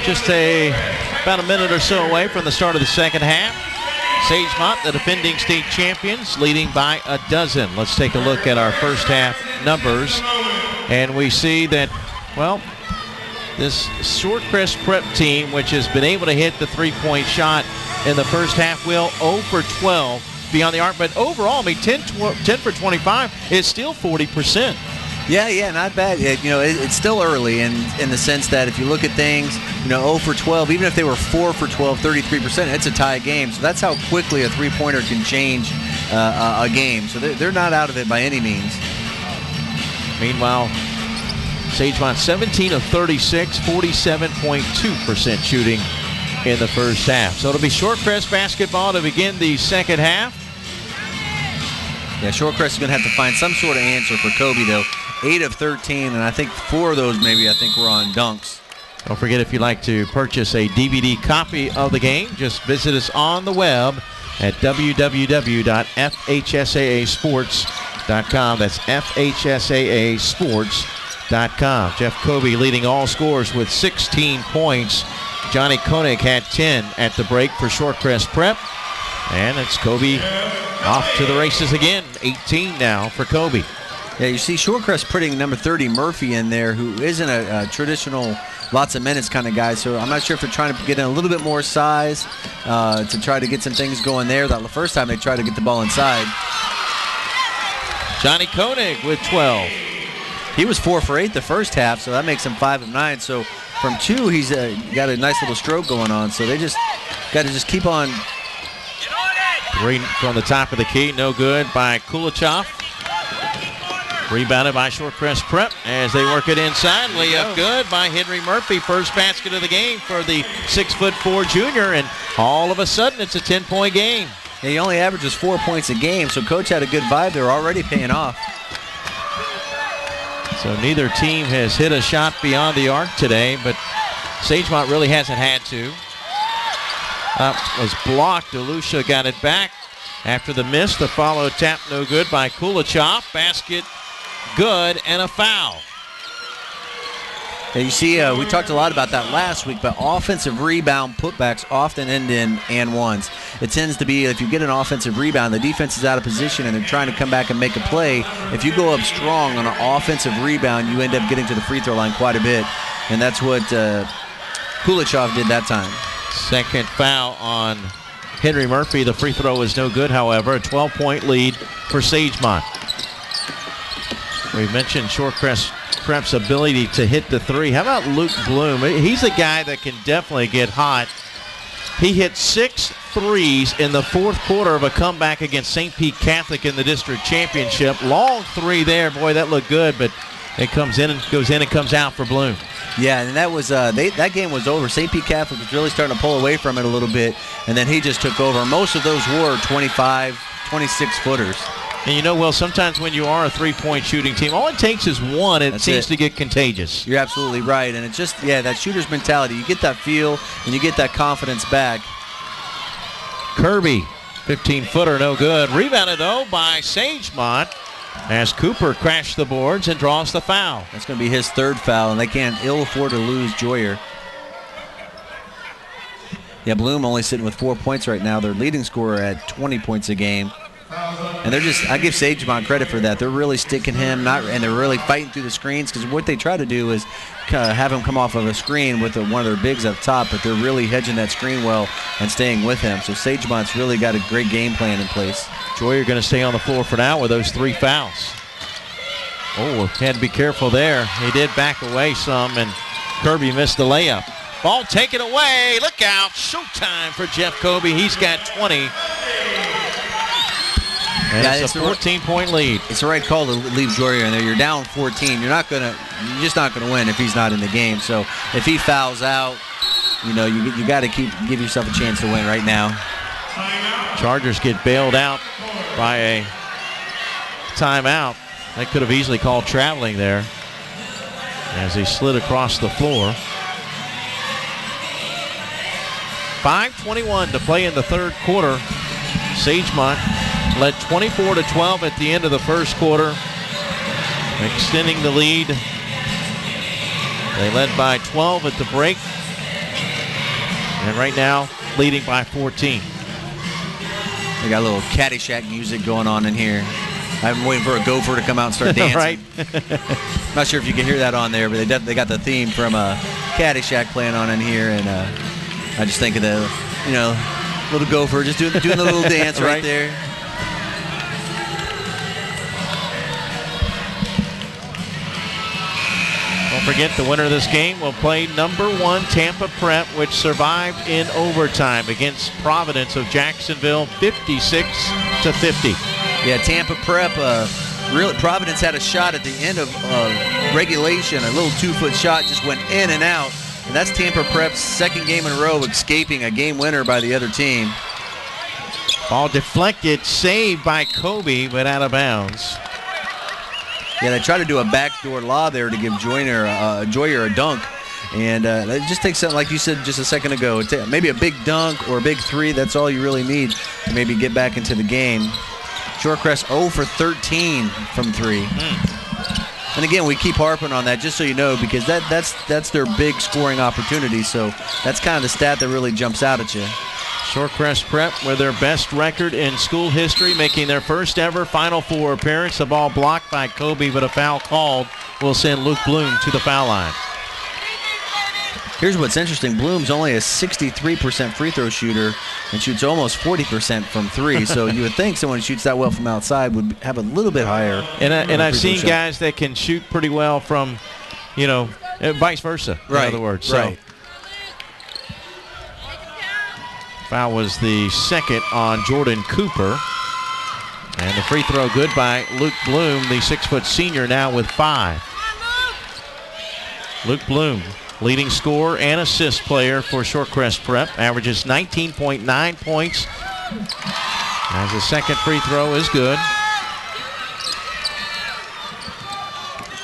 Just about a minute or so away from the start of the second half. Sagemont, the defending state champions, leading by a dozen. Let's take a look at our first half numbers. And we see that, well, this Shorecrest prep team, which has been able to hit the three-point shot in the first half, will 0 for 12 beyond the arc. But overall, I mean, 10 for 25 is still 40%. Yeah, not bad. It's still early in the sense that if you look at things, 0 for 12, even if they were 4 for 12, 33%, it's a tie game. So that's how quickly a three-pointer can change a game. So they're not out of it by any means. Meanwhile, Sagemont 17 of 36, 47.2% shooting in the first half. So it'll be Shorecrest basketball to begin the second half. Yeah, Shorecrest is going to have to find some sort of answer for Kobe, though. 8 of 13, and I think 4 of those maybe were on dunks. Don't forget, if you'd like to purchase a DVD copy of the game, just visit us on the web at www.fhsaasports.com. That's fhsaasports.com. Jeff Kobe leading all scorers with 16 points. Johnny Koenig had 10 at the break for Shorecrest Prep. And it's Kobe off to the races again. 18 now for Kobe. Yeah, you see Shorecrest putting number 30 Murphy in there, who isn't a traditional lots of minutes kind of guy. So I'm not sure if they're trying to get in a little bit more size to try to get some things going there. The first time they tried to get the ball inside. Johnny Koenig with 12. He was 4 for 8 the first half, so that makes him 5 of 9. So from 2, he's got a nice little stroke going on. So they just got to just keep on. 3 from the top of the key, no good by Kulachov. Rebounded by Shorecrest Prep as they work it inside. Layup good by Henry Murphy. First basket of the game for the 6'4" junior, and all of a sudden it's a 10-point game. Yeah, he only averages 4 points a game, so Coach had a good vibe. They're already paying off. So neither team has hit a shot beyond the arc today, but Sagemont really hasn't had to. Was blocked. Delusha got it back after the miss. The follow tap no good by Kulachov. Basket good and a foul. And you see, we talked a lot about that last week, but offensive rebound putbacks often end in and ones. It tends to be if you get an offensive rebound, the defense is out of position and they're trying to come back and make a play. If you go up strong on an offensive rebound, you end up getting to the free throw line quite a bit. And that's what Kulichov did that time. Second foul on Henry Murphy. The free throw is no good, however. A 12-point lead for Sagemont. We mentioned Shorecrest Prep's ability to hit the three. How about Luke Bloom? He's a guy that can definitely get hot. He hit 6 threes in the fourth quarter of a comeback against St. Pete Catholic in the district championship. Long three there. Boy, that looked good, but it comes in and goes in and comes out for Bloom. Yeah, and that was that game was over. St. Pete Catholic was really starting to pull away from it a little bit, and then he just took over. Most of those were 25, 26-footers. And you know, Will, sometimes when you are a three-point shooting team, all it takes is one. It seems to get contagious. You're absolutely right. And it's just, that shooter's mentality. You get that feel and you get that confidence back. Kirby, 15-footer, no good. Rebounded, though, by Sagemont as Cooper crashed the boards and draws the foul. That's going to be his third foul, and they can't ill afford to lose Joyer. Yeah, Bloom only sitting with 4 points right now. Their leading scorer at 20 points a game. And I give Sagemont credit for that. They're really sticking him, and they're really fighting through the screens, because what they try to do is have him come off of a screen with one of their bigs up top, but they're really hedging that screen well and staying with him. So Sagemont's really got a great game plan in place. Joyer going to stay on the floor for now with those 3 fouls. Oh, had to be careful there. He did back away some, and Kirby missed the layup. Ball taken away. Look out. Showtime for Jeff Kobe. He's got 20. And it's a 14-point lead. It's the right call to leave Joyer in there. You're down 14. You're just not gonna win if he's not in the game. So if he fouls out, you got to give yourself a chance to win right now. Chargers get bailed out by a timeout. They could have easily called traveling there as he slid across the floor. 5:21 to play in the third quarter. Sagemont led 24-12 at the end of the first quarter, extending the lead. They led by 12 at the break, and right now leading by 14. They got a little Caddyshack music going on in here. I've been waiting for a gopher to come out and start dancing. Right. Not sure if you can hear that on there, but they got the theme from Caddyshack playing on in here, and I just think of the little gopher just doing the little dance right there. Don't forget, the winner of this game will play number 1 Tampa Prep, which survived in overtime against Providence of Jacksonville, 56-50. Yeah, Tampa Prep. Providence had a shot at the end of regulation. A little 2-foot shot just went in and out. And that's Tampa Prep's second game in a row escaping a game winner by the other team. Ball deflected, saved by Kobe, but out of bounds. Yeah, they try to do a backdoor lob there to give Joyer a dunk. And it just takes something, like you said just a second ago, maybe a big dunk or a big 3. That's all you really need to maybe get back into the game. Shorecrest 0 for 13 from 3. And again, we keep harping on that just so you know, because that's their big scoring opportunity. So that's kind of the stat that really jumps out at you. Shorecrest Prep with their best record in school history, making their first ever Final Four appearance. The ball blocked by Kobe, but a foul called will send Luke Bloom to the foul line. Here's what's interesting. Bloom's only a 63% free throw shooter and shoots almost 40% from 3. So you would think someone who shoots that well from outside would have a little bit higher. And I've seen guys that can shoot pretty well from, vice versa, in other words. Right. So. Foul was the second on Jordan Cooper. And the free throw good by Luke Bloom, the 6-foot senior, now with 5. Luke Bloom, leading scorer and assist player for Shorecrest Prep, averages 19.9 points. As the second free throw is good.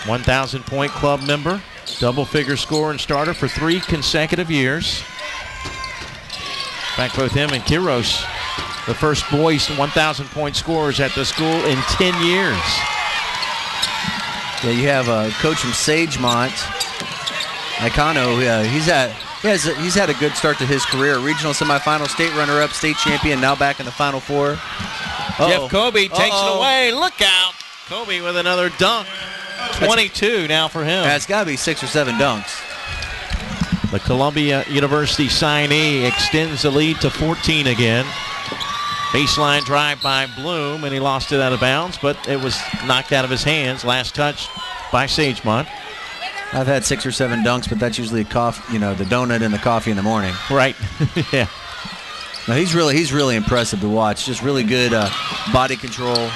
1,000-point club member, double-figure scorer and starter for 3 consecutive years. In fact, both him and Kiros, the first boys 1,000-point scorers at the school in 10 years. Yeah, you have a coach from Sagemont Icano, he's had a good start to his career. Regional semifinal, state runner-up, state champion, now back in the Final Four. Jeff Kobe takes it away. Look out. Kobe with another dunk. 22 now for him. It's got to be 6 or 7 dunks. The Columbia University signee extends the lead to 14 again. Baseline drive by Bloom, and he lost it out of bounds, but it was knocked out of his hands. Last touch by Sagemont. I've had 6 or 7 dunks, but that's usually the donut and the coffee in the morning. Right. Yeah. No, he's really impressive to watch. Just really good body control.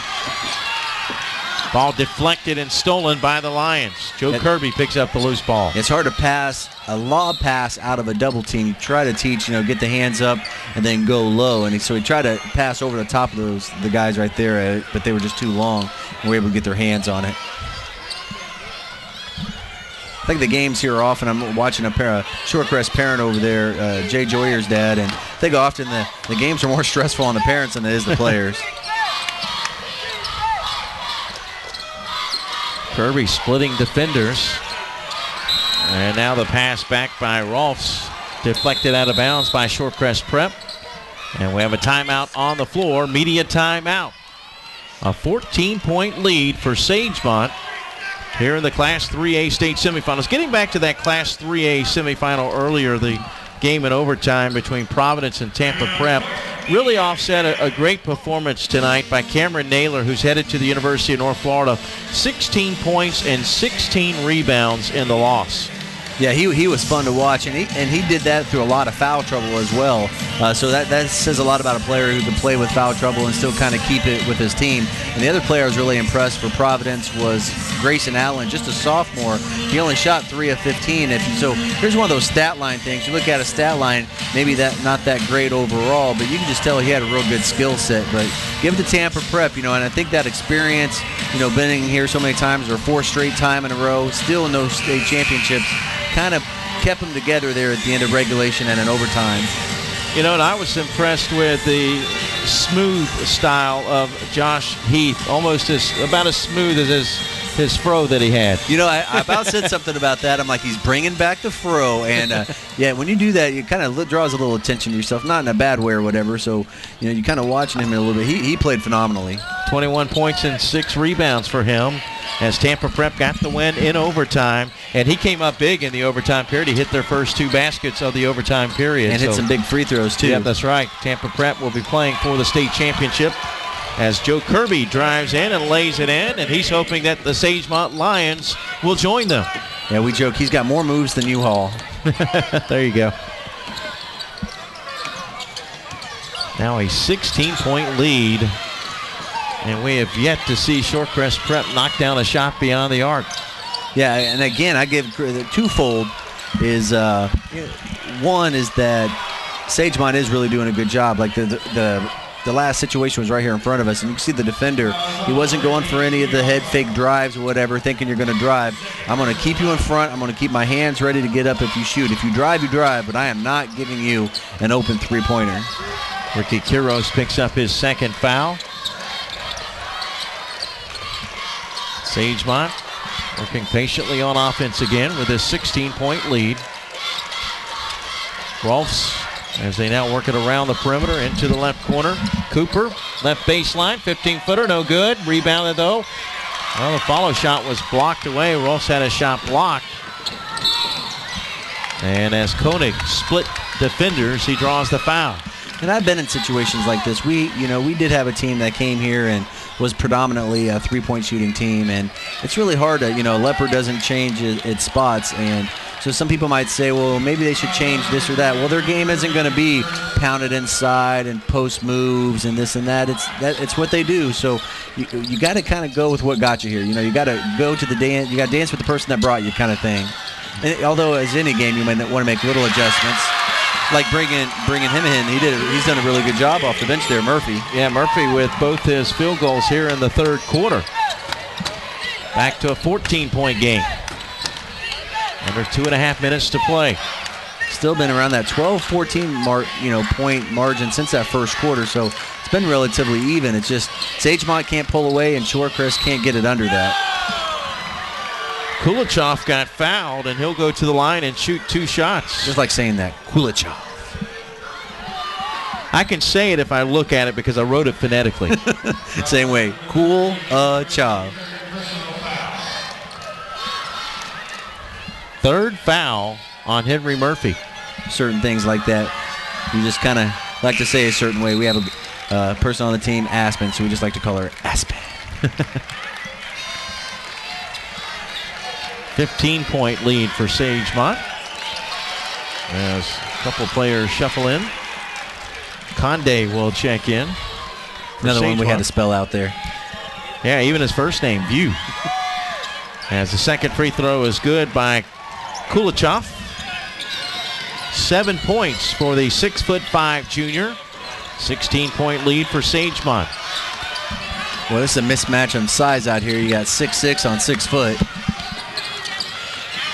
Ball deflected and stolen by the Lions. Joe Kirby picks up the loose ball. It's hard to pass a lob pass out of a double team. You try to teach, get the hands up and then go low. And so he tried to pass over the top of the guys right there, but they were just too long and were able to get their hands on it. I think the games here are often, I'm watching a Shorecrest parent over there, Jay Joyer's dad, and I think often the games are more stressful on the parents than it is the players. Kirby splitting defenders. And now the pass back by Rolfs. Deflected out of bounds by Shorecrest Prep. And we have a timeout on the floor. Media timeout. A 14-point lead for Sagemont here in the Class 3A state semifinals. Getting back to that Class 3A semifinal earlier, the game in overtime between Providence and Tampa Prep really offset a great performance tonight by Cameron Naylor, who's headed to the University of North Florida. 16 points and 16 rebounds in the loss. Yeah, he was fun to watch, and he did that through a lot of foul trouble as well. So that says a lot about a player who can play with foul trouble and still kind of keep it with his team. And the other player I was really impressed for Providence was Grayson Allen, just a sophomore. He only shot 3 of 15. So here's one of those stat line things. You look at a stat line, maybe not that great overall, but you can just tell he had a real good skill set. But give it to Tampa Prep, and I think that experience, been in here so many times, or 4 straight time in a row, still in those state championships, kind of kept them together there at the end of regulation and in overtime. And I was impressed with the smooth style of Josh Heath, almost about as smooth as his fro that he had. I about said something about that. I'm like, he's bringing back the fro, and yeah, when you do that, it kind of draws a little attention to yourself, not in a bad way or whatever. So you kind of watching him a little bit. He played phenomenally. 21 points and 6 rebounds for him, as Tampa Prep got the win in overtime. And he came up big in the overtime period. He hit their first 2 baskets of the overtime period. And hit some big free throws, too. Yeah, that's right. Tampa Prep will be playing for the state championship as Joe Kirby drives in and lays it in, and he's hoping that the Sagemont Lions will join them. Yeah, we joke he's got more moves than U-Haul. There you go. Now a 16-point lead, and we have yet to see Shorecrest Prep knock down a shot beyond the arc. Yeah, and again, I give credit twofold. One is that Sagemont is really doing a good job. Like the last situation was right here in front of us, and you can see the defender. He wasn't going for any of the head fake drives or whatever, thinking you're going to drive. I'm going to keep you in front. I'm going to keep my hands ready to get up if you shoot. If you drive, you drive, but I am not giving you an open three-pointer. Ricky Quiros picks up his second foul. Sagemont working patiently on offense again with his 16-point lead. Rolfs, as they now work it around the perimeter into the left corner. Cooper, left baseline, 15-footer, no good. Rebounded, though. Well, the follow shot was blocked away. Rolfs had a shot blocked. And as Koenig split defenders, he draws the foul. And I've been in situations like this. We did have a team that came here and was predominantly a three-point shooting team, and it's really hard to, Leopard doesn't change its spots, and so some people might say, well, maybe they should change this or that. Well, their game isn't going to be pounded inside and post moves and this and that. It's what they do. So you got to kind of go with what got you here. You got to go to the dance. You got to dance with the person that brought you, kind of thing. And although as any game, you might want to make little adjustments. Like bringing him in, he's done a really good job off the bench there, Murphy. Yeah, Murphy with both his field goals here in the third quarter. Back to a 14-point game. Under 2.5 minutes to play. Still been around that 12-14 point margin since that first quarter, so it's been relatively even. It's just Sagemont can't pull away and Shorecrest can't get it under that. Kulichov got fouled, and he'll go to the line and shoot 2 shots. Just like saying that, Kulichov. I can say it if I look at it because I wrote it phonetically. Same way, Kulichov. 3rd foul on Henry Murphy. Certain things like that, you just kind of like to say a certain way. We have a person on the team, Aspen, so we just like to call her Aspen. 15-point lead for Sagemont. As a couple players shuffle in. Conde will check in. Another one we had to spell out there. Yeah, even his first name, View. As the second free throw is good by Kulichov. 7 points for the 6'5" junior. 16-point lead for Sagemont. Well, this is a mismatch on size out here. You got 6'6" on 6 foot.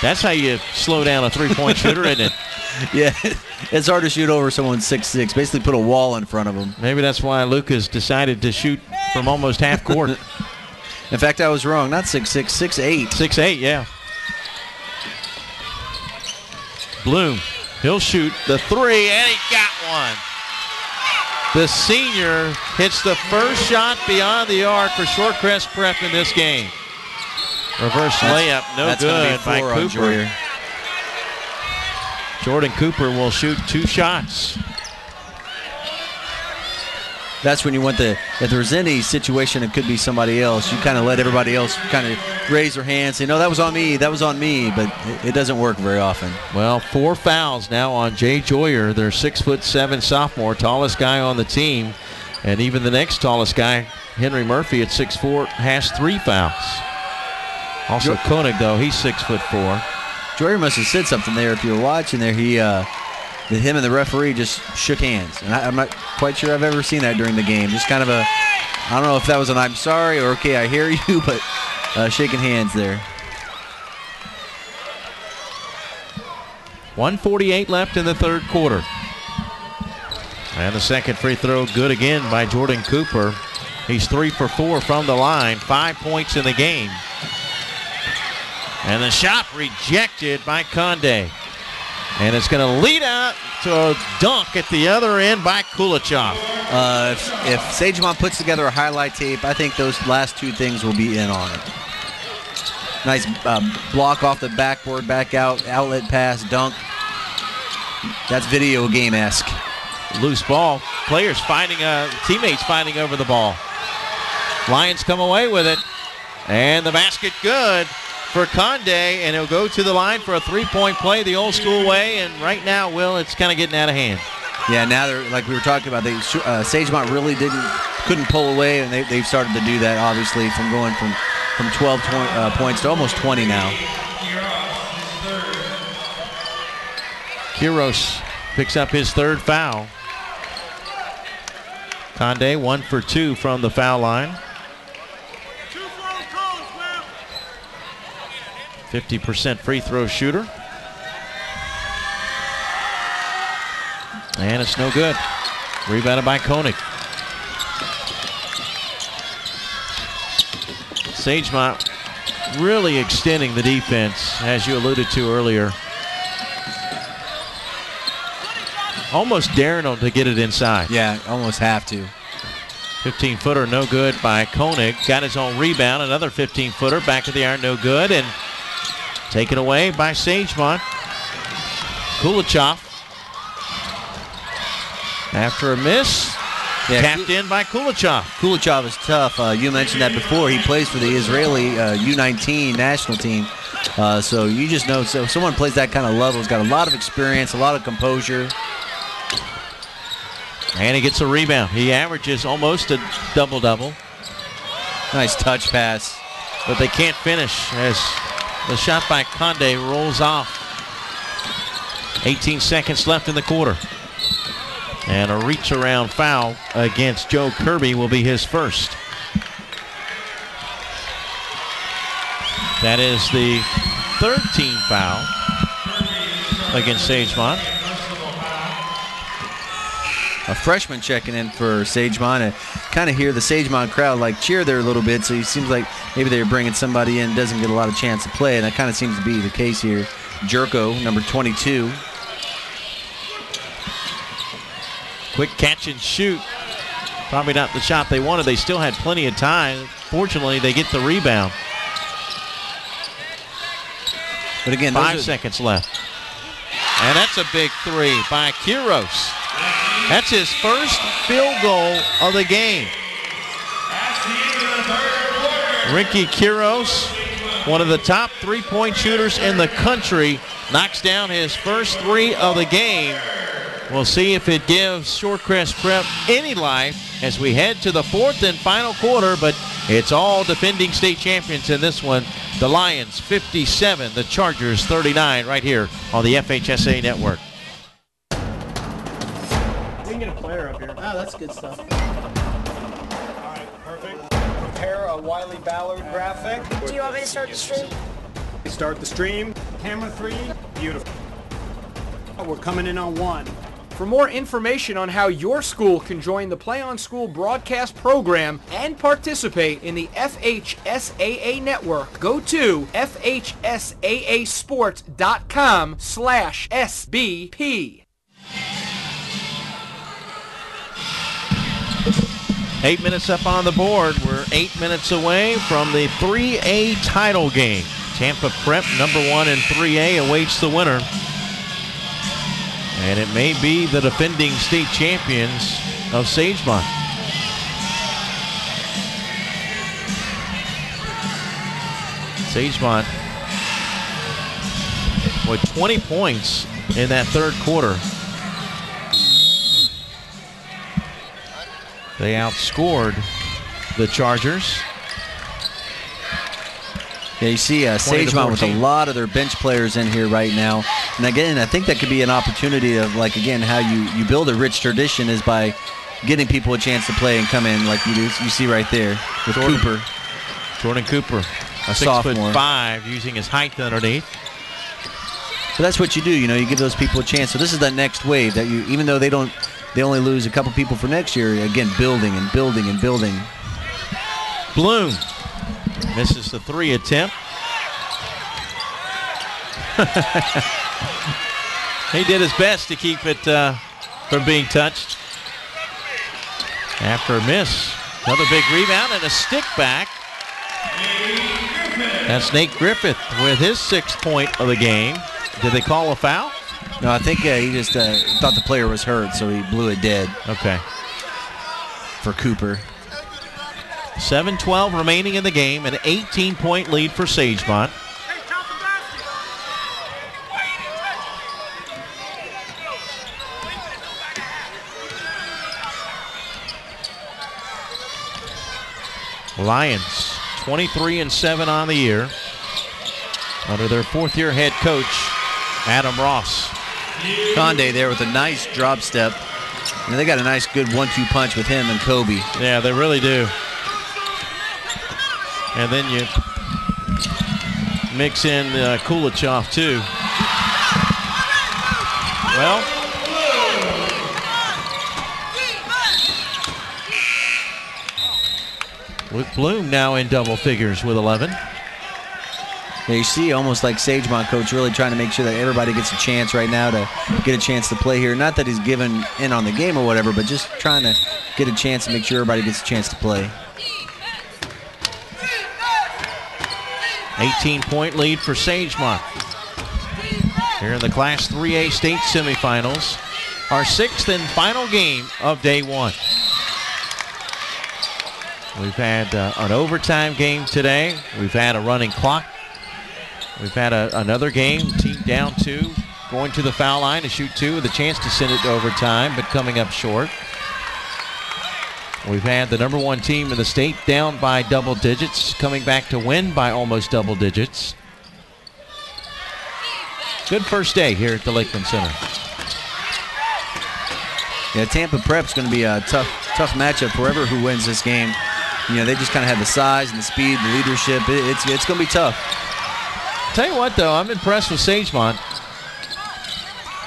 That's how you slow down a three-point shooter, isn't it? Yeah, it's hard to shoot over someone 6'6". Basically put a wall in front of them. Maybe that's why Lucas decided to shoot from almost half court. In fact, I was wrong. Not 6'6", 6'8". 6'8", yeah. Bloom, he'll shoot the 3, and he got one. The senior hits the first shot beyond the arc for Shorecrest Prep in this game. Reverse layup, no good by Cooper. Jordan Cooper will shoot 2 shots. That's when you want if there's any situation it could be somebody else, you kind of let everybody else kind of raise their hands, say, no, that was on me, but it doesn't work very often. Well, 4 fouls now on Jay Joyer, their 6'7" sophomore, tallest guy on the team. And even the next tallest guy, Henry Murphy at 6'4", has 3 fouls. Also Koenig, though, he's 6'4". Joyer must have said something there. If you were watching there, him and the referee just shook hands. And I'm not quite sure I've ever seen that during the game. Just kind of I don't know if that was an I'm sorry or okay, I hear you, but shaking hands there. 1:48 left in the 3rd quarter. And the second free throw good again by Jordan Cooper. He's 3 for 4 from the line, 5 points in the game. And the shot rejected by Conde. And it's going to lead out to a dunk at the other end by Kulichov. If Sagemont puts together a highlight tape, I think those last 2 things will be in on it. Nice block off the backboard, back out, outlet pass, dunk. That's video game-esque. Loose ball. Players fighting, teammates fighting over the ball. Lions come away with it. And the basket good for Conde, and he'll go to the line for a 3-point play the old school way. And right now, Will, it's kind of getting out of hand. Yeah, now they're, like we were talking about, Sagemont really couldn't pull away, and they've started to do that, obviously, from going from 12 points to almost 20 now. Quiros picks up his 3rd foul. Conde 1 for 2 from the foul line. 50% free throw shooter. And it's no good. Rebounded by Koenig. Sagemont really extending the defense, as you alluded to earlier. Almost daring them to get it inside. Yeah, almost have to. 15-footer, no good by Koenig. Got his own rebound. Another 15-footer, back of the iron, no good. And taken away by Sagemont. Kulichov. After a miss, tapped in by Kulichov. Kulichov is tough. You mentioned that before. He plays for the Israeli U19 national team. So you just know, so someone plays that kind of level has got a lot of experience, a lot of composure. And he gets a rebound. He averages almost a double-double. Nice touch pass. But they can't finish as the shot by Conde rolls off. 18 seconds left in the quarter. And a reach-around foul against Joe Kirby will be his first. That is the 3rd team foul against Sagemont. a freshman checking in for Sagemont. And kind of hear the Sagemont crowd like cheer there a little bit, so it seems like maybe they're bringing somebody in, doesn't get a lot of chance to play, and that kind of seems to be the case here. Jerko, number 22. Quick catch and shoot. Probably not the shot they wanted. They still had plenty of time. Fortunately, they get the rebound. But again, 5 seconds left. And that's a big three by Quiros. That's his first field goal of the game. Ricky Quiros, one of the top three-point shooters in the country, knocks down his first three of the game. We'll see if it gives Shorecrest Prep any life as we head to the fourth and final quarter, but it's all defending state champions in this one. The Lions 57, the Chargers 39, right here on the FHSAA Network. We can get a player up here. Oh, that's good stuff. All right, perfect. Prepare a Wiley Ballard graphic. Do you want me to start the stream? Start the stream. Camera 3. Beautiful. We're coming in on 1. For more information on how your school can join the Play on School broadcast program and participate in the FHSAA network, go to FHSAAsports.com/SBP. 8 minutes up on the board. We're 8 minutes away from the 3A title game. Tampa Prep, number 1 in 3A, awaits the winner. And it may be the defending state champions of Sagemont. Sagemont with 20 points in that third quarter. They outscored the Chargers. Yeah, you see Sagemont with a lot of their bench players in here right now. And again, I think that could be an opportunity of, like, again, how you build a rich tradition is by getting people a chance to play and come in like you see right there with Cooper. Jordan Cooper, a sophomore. 6'5", using his height underneath. But that's what you do, you give those people a chance. So this is that next wave that even though they only lose a couple people for next year, again, building and building and building. Bloom misses the 3 attempt. He did his best to keep it from being touched. After a miss, another big rebound and a stick back. That's Nate Griffith with his 6th point of the game. Did they call a foul? No, I think he just thought the player was hurt, so he blew it dead. Okay. For Cooper. 7:12 remaining in the game, an 18-point lead for Sagemont. Lions 23-7 on the year under their 4th-year head coach Adam Ross. Conde there with a nice drop step. And they got a nice good 1-2 punch with him and Kobe. Yeah, they really do. And then you mix in Kulichov too. Well, with Bloom now in double figures with 11. Yeah, you see almost like Sagemont coach really trying to make sure that everybody gets a chance right now to get a chance to play here. Not that he's given in on the game or whatever, but just trying to get a chance to make sure everybody gets a chance to play. 18-point lead for Sagemont. Here in the Class 3A state semifinals. Our 6th and final game of day 1. We've had an overtime game today. We've had a running clock. We've had another game, team down 2, going to the foul line to shoot 2 with a chance to send it to overtime, but coming up short. We've had the number 1 team in the state down by double digits, coming back to win by almost double digits. Good first day here at the Lakeland Center. Yeah, Tampa Prep's going to be a tough matchup for whoever who wins this game. They just kind of have the size and the speed, the leadership. It's going to be tough. Tell you what, though, I'm impressed with Sagemont.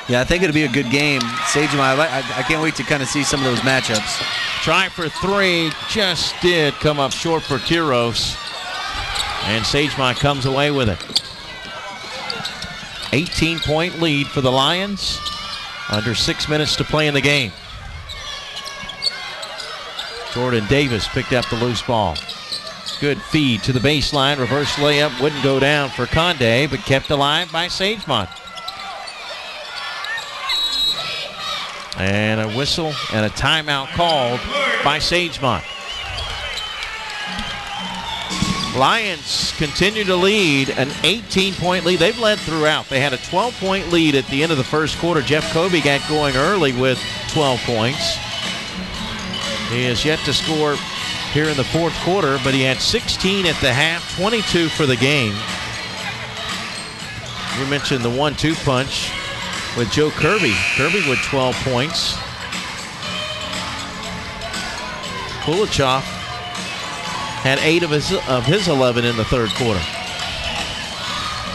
Yeah, I think it'll be a good game. Sagemont, I can't wait to kind of see some of those matchups. Try for three, just did come up short for Quiros. And Sagemont comes away with it. 18-point lead for the Lions. Under 6 minutes to play in the game. Jordan Davis picked up the loose ball. Good feed to the baseline. Reverse layup wouldn't go down for Conde, but kept alive by Sagemont. And a whistle and a timeout called by Sagemont. Lions continue to lead an 18-point lead. They've led throughout. They had a 12-point lead at the end of the first quarter. Jeff Kobe got going early with 12 points. He has yet to score here in the fourth quarter, but he had 16 at the half, 22 for the game. You mentioned the 1-2 punch with Joe Kirby. Kirby with 12 points. Kulichov had 8 of his 11 in the third quarter.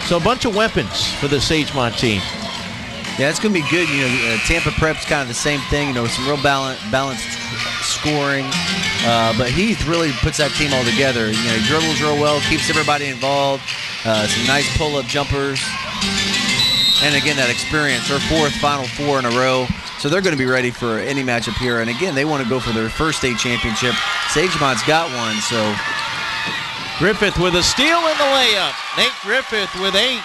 So a bunch of weapons for the Sagemont team. Yeah, it's going to be good. You know, Tampa Prep's kind of the same thing. You know, some real balanced scoring. But Heath really puts that team all together. You know, he dribbles real well, keeps everybody involved. Some nice pull-up jumpers. And again, that experience, their fourth Final Four in a row. So they're going to be ready for any matchup here. And again, they want to go for their first state championship. Sagemont's got one, so. Griffith with a steal in the layup. Nate Griffith with 8.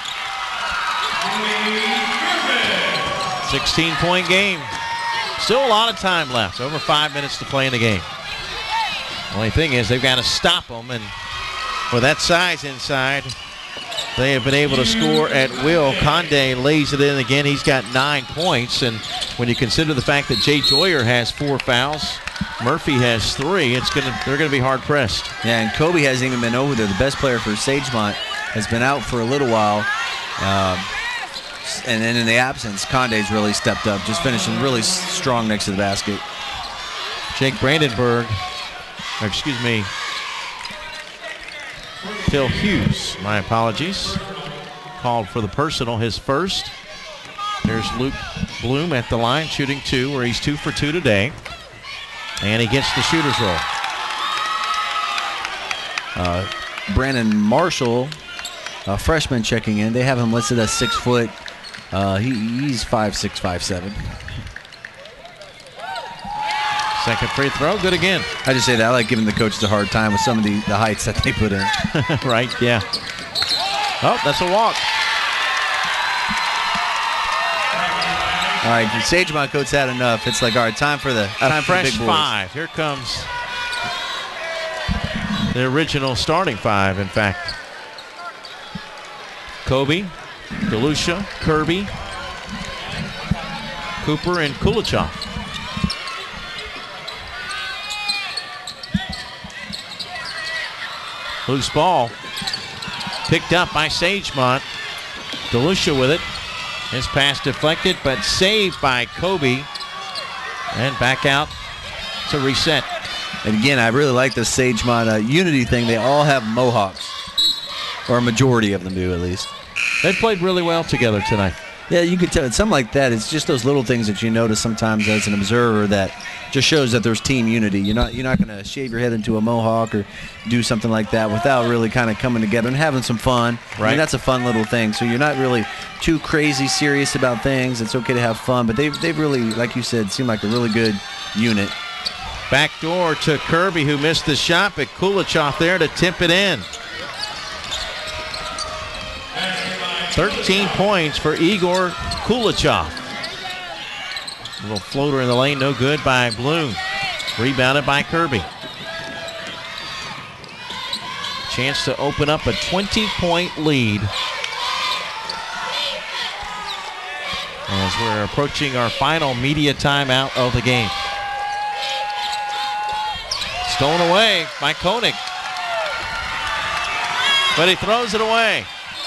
16-point game. Still a lot of time left. Over 5 minutes to play in the game. Only thing is they've got to stop them. And with that size inside, they have been able to score at will. Conde lays it in again. He's got 9 points. And when you consider the fact that Jay Joyer has 4 fouls, Murphy has 3, they're going to be hard pressed. Yeah, and Kobe hasn't even been over there. The best player for Sagemont has been out for a little while. And then in the absence, Conde's really stepped up, just finishing really strong next to the basket. Jake Brandenburg, Phil Hughes, my apologies, called for the personal, his first. There's Luke Bloom at the line, shooting 2, where he's 2 for 2 today. And he gets the shooter's roll. Brandon Marshall, a freshman, checking in. They have him listed as 6 foot. He's 5'6", 5'7". Second free throw, good again. I just say that I like giving the coaches a hard time with some of the heights that they put in. Right, yeah. Oh, that's a walk. All right, the Sagemont coach had enough. It's like, all right, time for the fresh big boys. 5. Here comes the original starting 5, in fact. Kobe, DeLucia, Kirby, Cooper, and Kulichov. Loose ball picked up by Sagemont. DeLucia with it. His pass deflected, but saved by Kobe. And back out to reset. And again, I really like the Sagemont unity thing. They all have mohawks, or a majority of them do at least. They played really well together tonight. Yeah, you could tell. Something like that. It's just those little things that you notice sometimes as an observer that just shows that there's team unity. You're not going to shave your head into a mohawk or do something like that without really kind of coming together and having some fun. Right. I mean, that's a fun little thing. So you're not really too crazy serious about things. It's okay to have fun, but they've really, like you said, seem like a really good unit. Back door to Kirby, who missed the shot, but Kulichov there to tip it in. 13 points for Igor Kulichov. A little floater in the lane, no good by Bloom. Rebounded by Kirby. Chance to open up a 20-point lead as we're approaching our final media timeout of the game. Stolen away by Koenig. But he throws it away.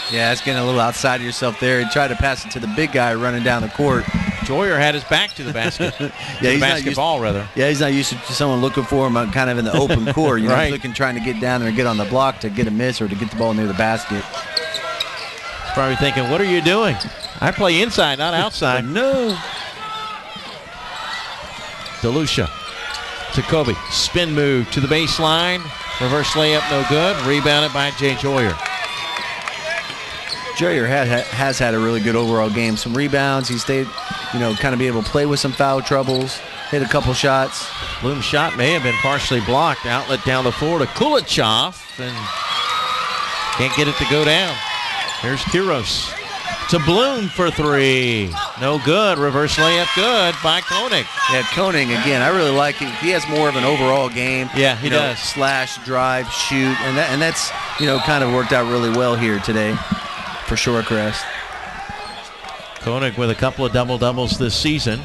Yeah, it's getting a little outside of yourself there. He tried to pass it to the big guy running down the court. Joyer had his back to the basket. Yeah, he's basketball, rather. Yeah, he's not used to someone looking for him kind of in the open court. You know, right. Looking, trying to get down there and get on the block to get a miss or to get the ball near the basket. Probably thinking, what are you doing? I play inside, not outside. No. DeLucia to Kobe. Spin move to the baseline. Reverse layup, no good. Rebounded by Jay Joyer. Joyer has had a really good overall game. Some rebounds. He stayed, kind of be able to play with some foul troubles. Hit a couple shots. Bloom's shot may have been partially blocked. Outlet down the floor to Kulichov, and can't get it to go down. Here's Kiros to Bloom for three. No good. Reverse layup good by Koenig. Yeah, Koenig, again, I really like it. He has more of an overall game. Yeah, he does. Slash, drive, shoot, and that's, kind of worked out really well here today for Shorecrest. Koenig with a couple of double-doubles this season.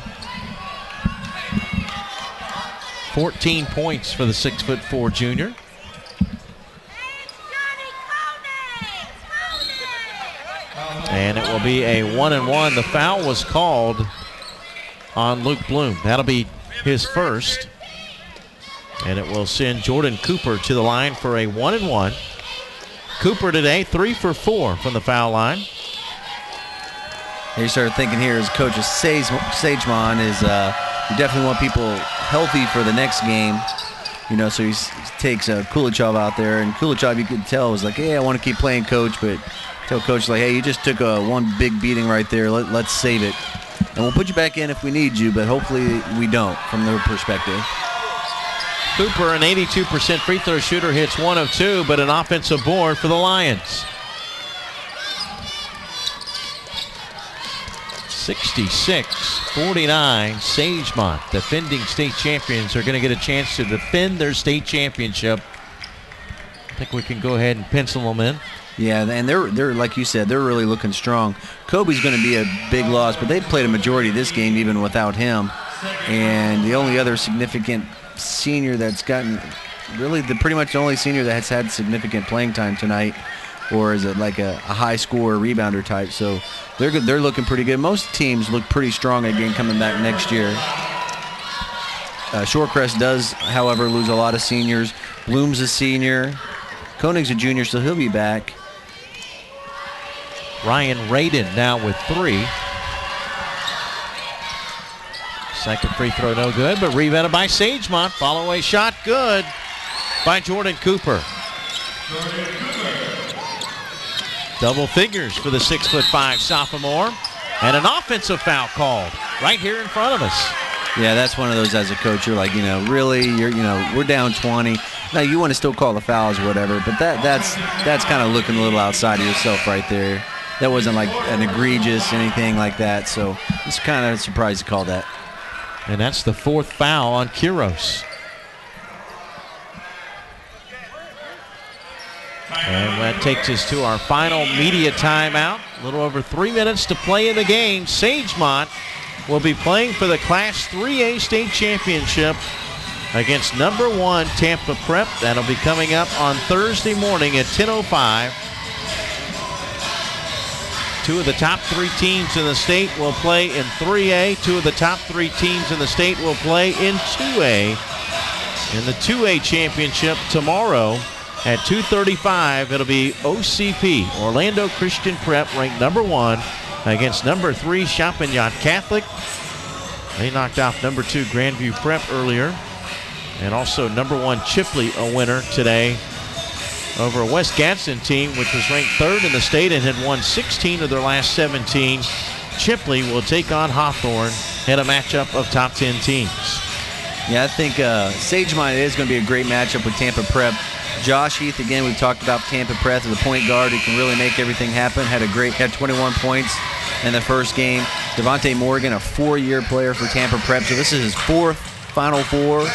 14 points for the 6'4" junior. And it will be a 1-and-1. The foul was called on Luke Bloom. That'll be his first. And it will send Jordan Cooper to the line for a 1-and-1. Cooper today 3 for 4 from the foul line. You started thinking here as Coach Sagemont is you definitely want people healthy for the next game. So he takes Kulichov out there, and Kulichov, you could tell, was like, hey, I want to keep playing, Coach, but tell Coach, like, hey, you just took one big beating right there. Let's save it. And we'll put you back in if we need you, but hopefully we don't from their perspective. Cooper, an 82% free throw shooter, hits 1 of 2, but an offensive board for the Lions. 66-49, Sagemont, defending state champions, are going to get a chance to defend their state championship. I think we can go ahead and pencil them in. Yeah, and they're like you said, they're really looking strong. Kobe's going to be a big loss, but they've played a majority of this game even without him. And the only other significant senior that's gotten, really pretty much the only senior that has had significant playing time tonight, or is it like a high scorer rebounder type. So they're looking pretty good. Most teams look pretty strong again coming back next year. Shorecrest does, however, lose a lot of seniors. Bloom's a senior. Koenig's a junior, so he'll be back. Ryan Radin now with 3. Second free throw no good, but rebounded by Sagemont. Follow away shot good by Jordan Cooper. Double figures for the 6'5" sophomore, and an offensive foul called right here in front of us. Yeah, that's one of those as a coach. You're like, really, we're down 20. Now you want to still call the fouls or whatever, but that's kind of looking a little outside of yourself right there. That wasn't like an egregious anything like that, so it's kind of surprised to call that. And that's the 4th foul on Kiros. And that takes us to our final media timeout. A little over 3 minutes to play in the game. Sagemont will be playing for the Class 3A state championship against number 1 Tampa Prep. That'll be coming up on Thursday morning at 10:05. 2 of the top 3 teams in the state will play in 3A. 2 of the top 3 teams in the state will play in 2A. In the 2A championship tomorrow at 2:35, it'll be OCP, Orlando Christian Prep, ranked number 1, against number 3 Champagnat Catholic. They knocked off number 2 Grandview Prep earlier. And also number 1 Chipley, a winner today over a West Gadsden team, which was ranked 3rd in the state and had won 16 of their last 17. Chipley will take on Hawthorne in a matchup of top 10 teams. Yeah, I think Sagemont is going to be a great matchup with Tampa Prep. Josh Heath, again, we've talked about Tampa Prep as a point guard who can really make everything happen. Had 21 points in the first game. Devontae Morgan, a 4-year player for Tampa Prep. So this is his 4th Final Four.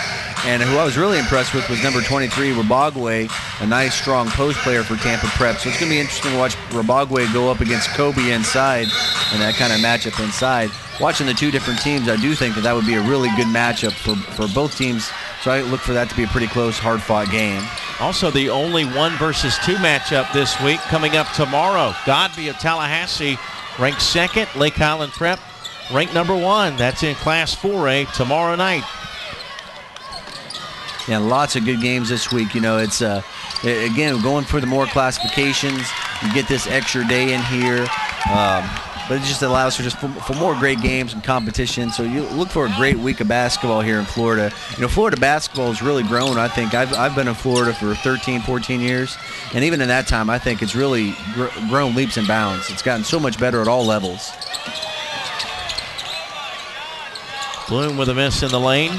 And who I was really impressed with was number 23, Rabagwe, a nice, strong post player for Tampa Prep. So it's going to be interesting to watch Rabagwe go up against Kobe inside and that kind of matchup inside. Watching the 2 different teams, I do think that would be a really good matchup for both teams. So I look for that to be a pretty close, hard-fought game. Also, the only 1 versus 2 matchup this week coming up tomorrow. Godby of Tallahassee, ranked 2nd. Lake Highland Prep, ranked number 1. That's in Class 4A tomorrow night. Yeah, lots of good games this week. It's again going for the more classifications. You get this extra day in here. But it just allows for more great games and competition. So you look for a great week of basketball here in Florida. Florida basketball has really grown. I think I've been in Florida for 13, 14 years. And even in that time, I think it's really grown leaps and bounds. It's gotten so much better at all levels. Bloom with a miss in the lane.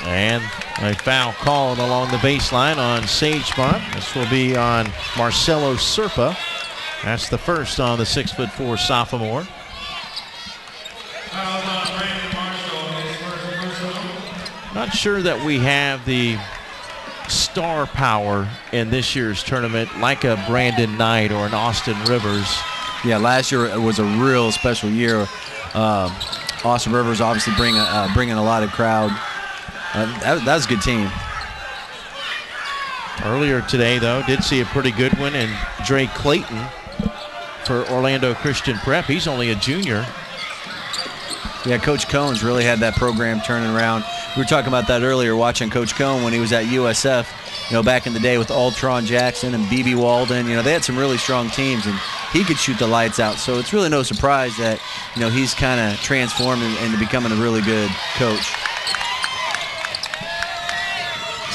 And a foul called along the baseline on Sagemont. This will be on Marcelo Serpa. That's the first on the 6'4" sophomore. Not sure that we have the star power in this year's tournament like a Brandon Knight or an Austin Rivers. Yeah, last year it was a real special year. Austin Rivers obviously bringing a lot of crowd. That was a good team. Earlier today, though, did see a pretty good one in Dre Clayton for Orlando Christian Prep. He's only a junior. Yeah, Coach Cohn's really had that program turning around. We were talking about that earlier, watching Coach Cohn when he was at USF, back in the day with Altron Jackson and B.B. Walden. They had some really strong teams, and he could shoot the lights out. So it's really no surprise that, he's kind of transformed into becoming a really good coach.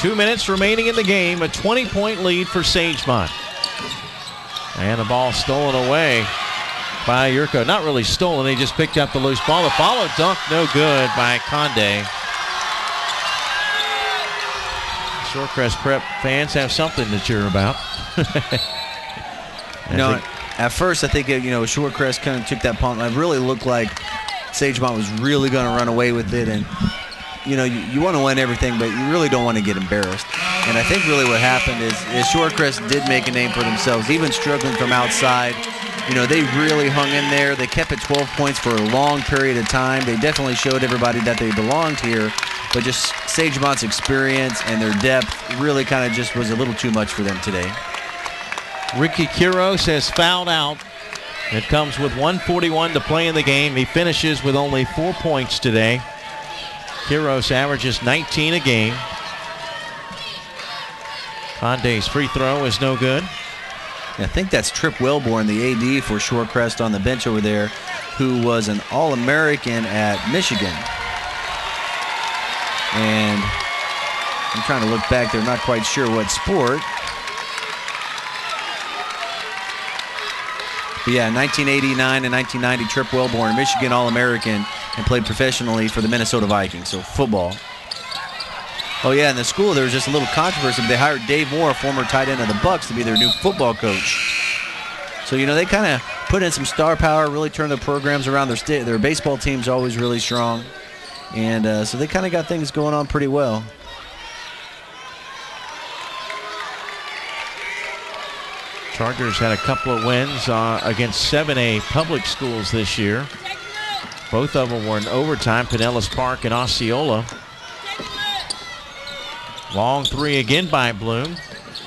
2 minutes remaining in the game, a 20-point lead for Sagemont. And the ball stolen away by Yurko. Not really stolen, he just picked up the loose ball. The follow dunk, no good by Conde. Shorecrest Prep fans have something to cheer about. At first I think, Shorecrest kind of took that pump. It really looked like Sagemont was really going to run away with it. And you want to win everything, but you really don't want to get embarrassed. And I think really what happened is Shorecrest did make a name for themselves, even struggling from outside. They really hung in there. They kept it 12 points for a long period of time. They definitely showed everybody that they belonged here, but just Sagemont's experience and their depth really kind of just was a little too much for them today. Ricky Quiros has fouled out. It comes with 1:41 to play in the game. He finishes with only 4 points today. Quiros averages 19 a game. Conde's free throw is no good. I think that's Trip Wellborn, the AD for Shorecrest on the bench over there, who was an All-American at Michigan. And I'm trying to look back there, not quite sure what sport. But yeah, 1989 and 1990, Trip Wellborn, Michigan All-American, and played professionally for the Minnesota Vikings, so football. Oh yeah, in the school there was just a little controversy, but they hired Dave Moore, a former tight end of the Bucks, to be their new football coach. So, they kind of put in some star power, really turned their programs around. Their baseball team's always really strong. And so they kind of got things going on pretty well. Chargers had a couple of wins against 7A public schools this year. Both of them were in overtime, Pinellas Park and Osceola. Long three again by Bloom.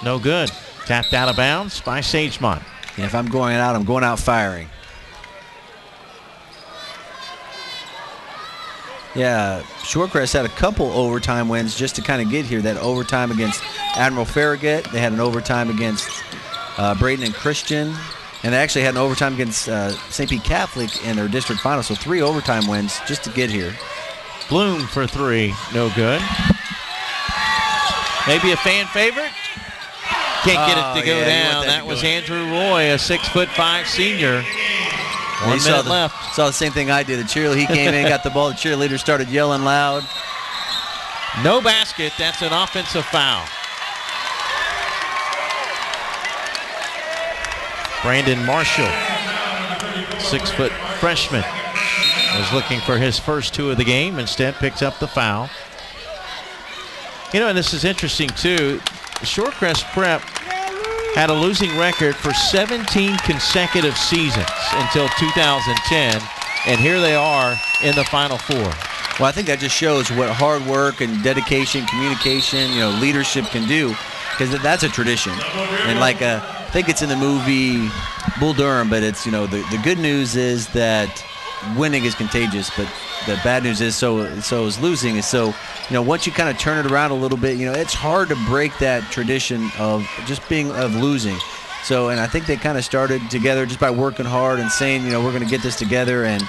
No good. Tapped out of bounds by Sagemont. Yeah, if I'm going out, I'm going out firing. Yeah, Shorecrest had a couple overtime wins just to kind of get here. That overtime against Admiral Farragut. They had an overtime against Braden and Christian. And they actually had an overtime against St. Pete Catholic in their district final. So 3 overtime wins just to get here. Bloom for 3. No good. Maybe a fan favorite? Can't get it to go down. That was Andrew Roy, a 6'5" senior. 1 minute left. Saw the same thing I did. The cheerleader, he came in, got the ball. The cheerleader started yelling loud. No basket. That's an offensive foul. Brandon Marshall, 6-foot freshman, was looking for his first 2 of the game. Instead, picks up the foul. And this is interesting, too. Shorecrest Prep had a losing record for 17 consecutive seasons until 2010, and here they are in the Final Four. Well, I think that just shows what hard work and dedication, communication, leadership can do, because that's a tradition. And I think it's in the movie Bull Durham, but it's, the good news is that winning is contagious, but the bad news is so is losing. So, once you kind of turn it around a little bit, it's hard to break that tradition of losing. So, and I think they kind of started together just by working hard and saying, you know, we're going to get this together and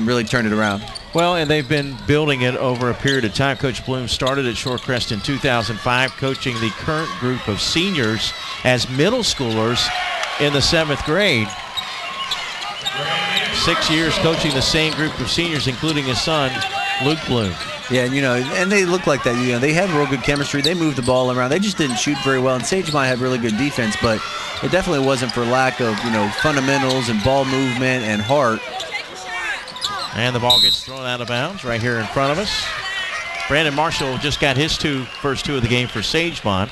really turned it around. Well, and they've been building it over a period of time. Coach Bloom started at Shorecrest in 2005, coaching the current group of seniors as middle schoolers in the 7th grade. 6 years coaching the same group of seniors, including his son, Luke Bloom. Yeah, and, you know, and they look like that. You know, they had real good chemistry. They moved the ball around. They just didn't shoot very well. And Sagemont had really good defense, but it definitely wasn't for lack of, you know, fundamentals and ball movement and heart. And the ball gets thrown out of bounds right here in front of us. Brandon Marshall just got his first two of the game for Sagemont.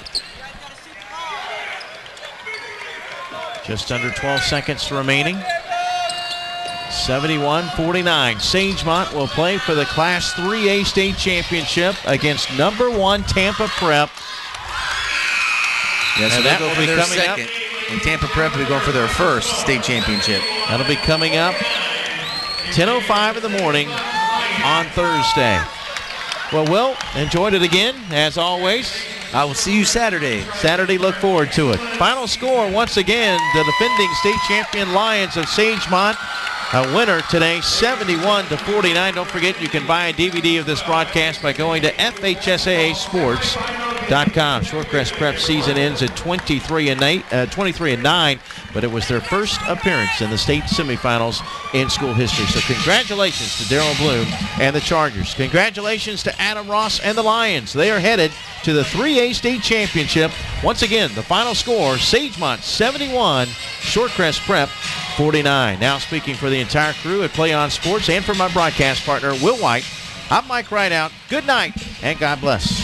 Just under 12 seconds remaining. 71-49. Sagemont will play for the Class 3A state championship against number 1 Tampa Prep. Yeah, so that they'll go for their second. And Tampa Prep will be going for their first state championship. That'll be coming up 10:05 in the morning on Thursday. Well, Will, enjoyed it again, as always. I will see you Saturday. Saturday, look forward to it. Final score, once again, the defending state champion Lions of Sagemont. A winner today, 71-49. Don't forget, you can buy a DVD of this broadcast by going to FHSAA Shorecrest Prep season ends at 23-9, but it was their first appearance in the state semifinals in school history. So congratulations to Darrell Bloom and the Chargers. Congratulations to Adam Ross and the Lions. They are headed to the 3A state championship. Once again, the final score, Sagemont 71, Shorecrest Prep 49. Now speaking for the entire crew at Play On Sports and for my broadcast partner, Will White, I'm Mike Rideout. Good night and God bless.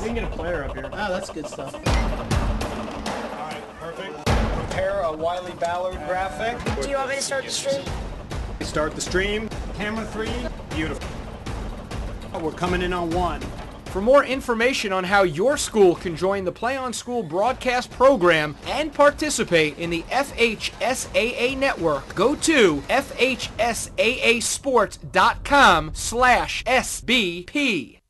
We can get a player up here. Oh, that's good stuff. All right, perfect. Prepare a Wiley Ballard graphic. Do you want me to start the stream? Start the stream. Camera 3. Beautiful. We're coming in on 1. For more information on how your school can join the Play On School broadcast program and participate in the FHSAA network, go to FHSAAsports.com/SBP.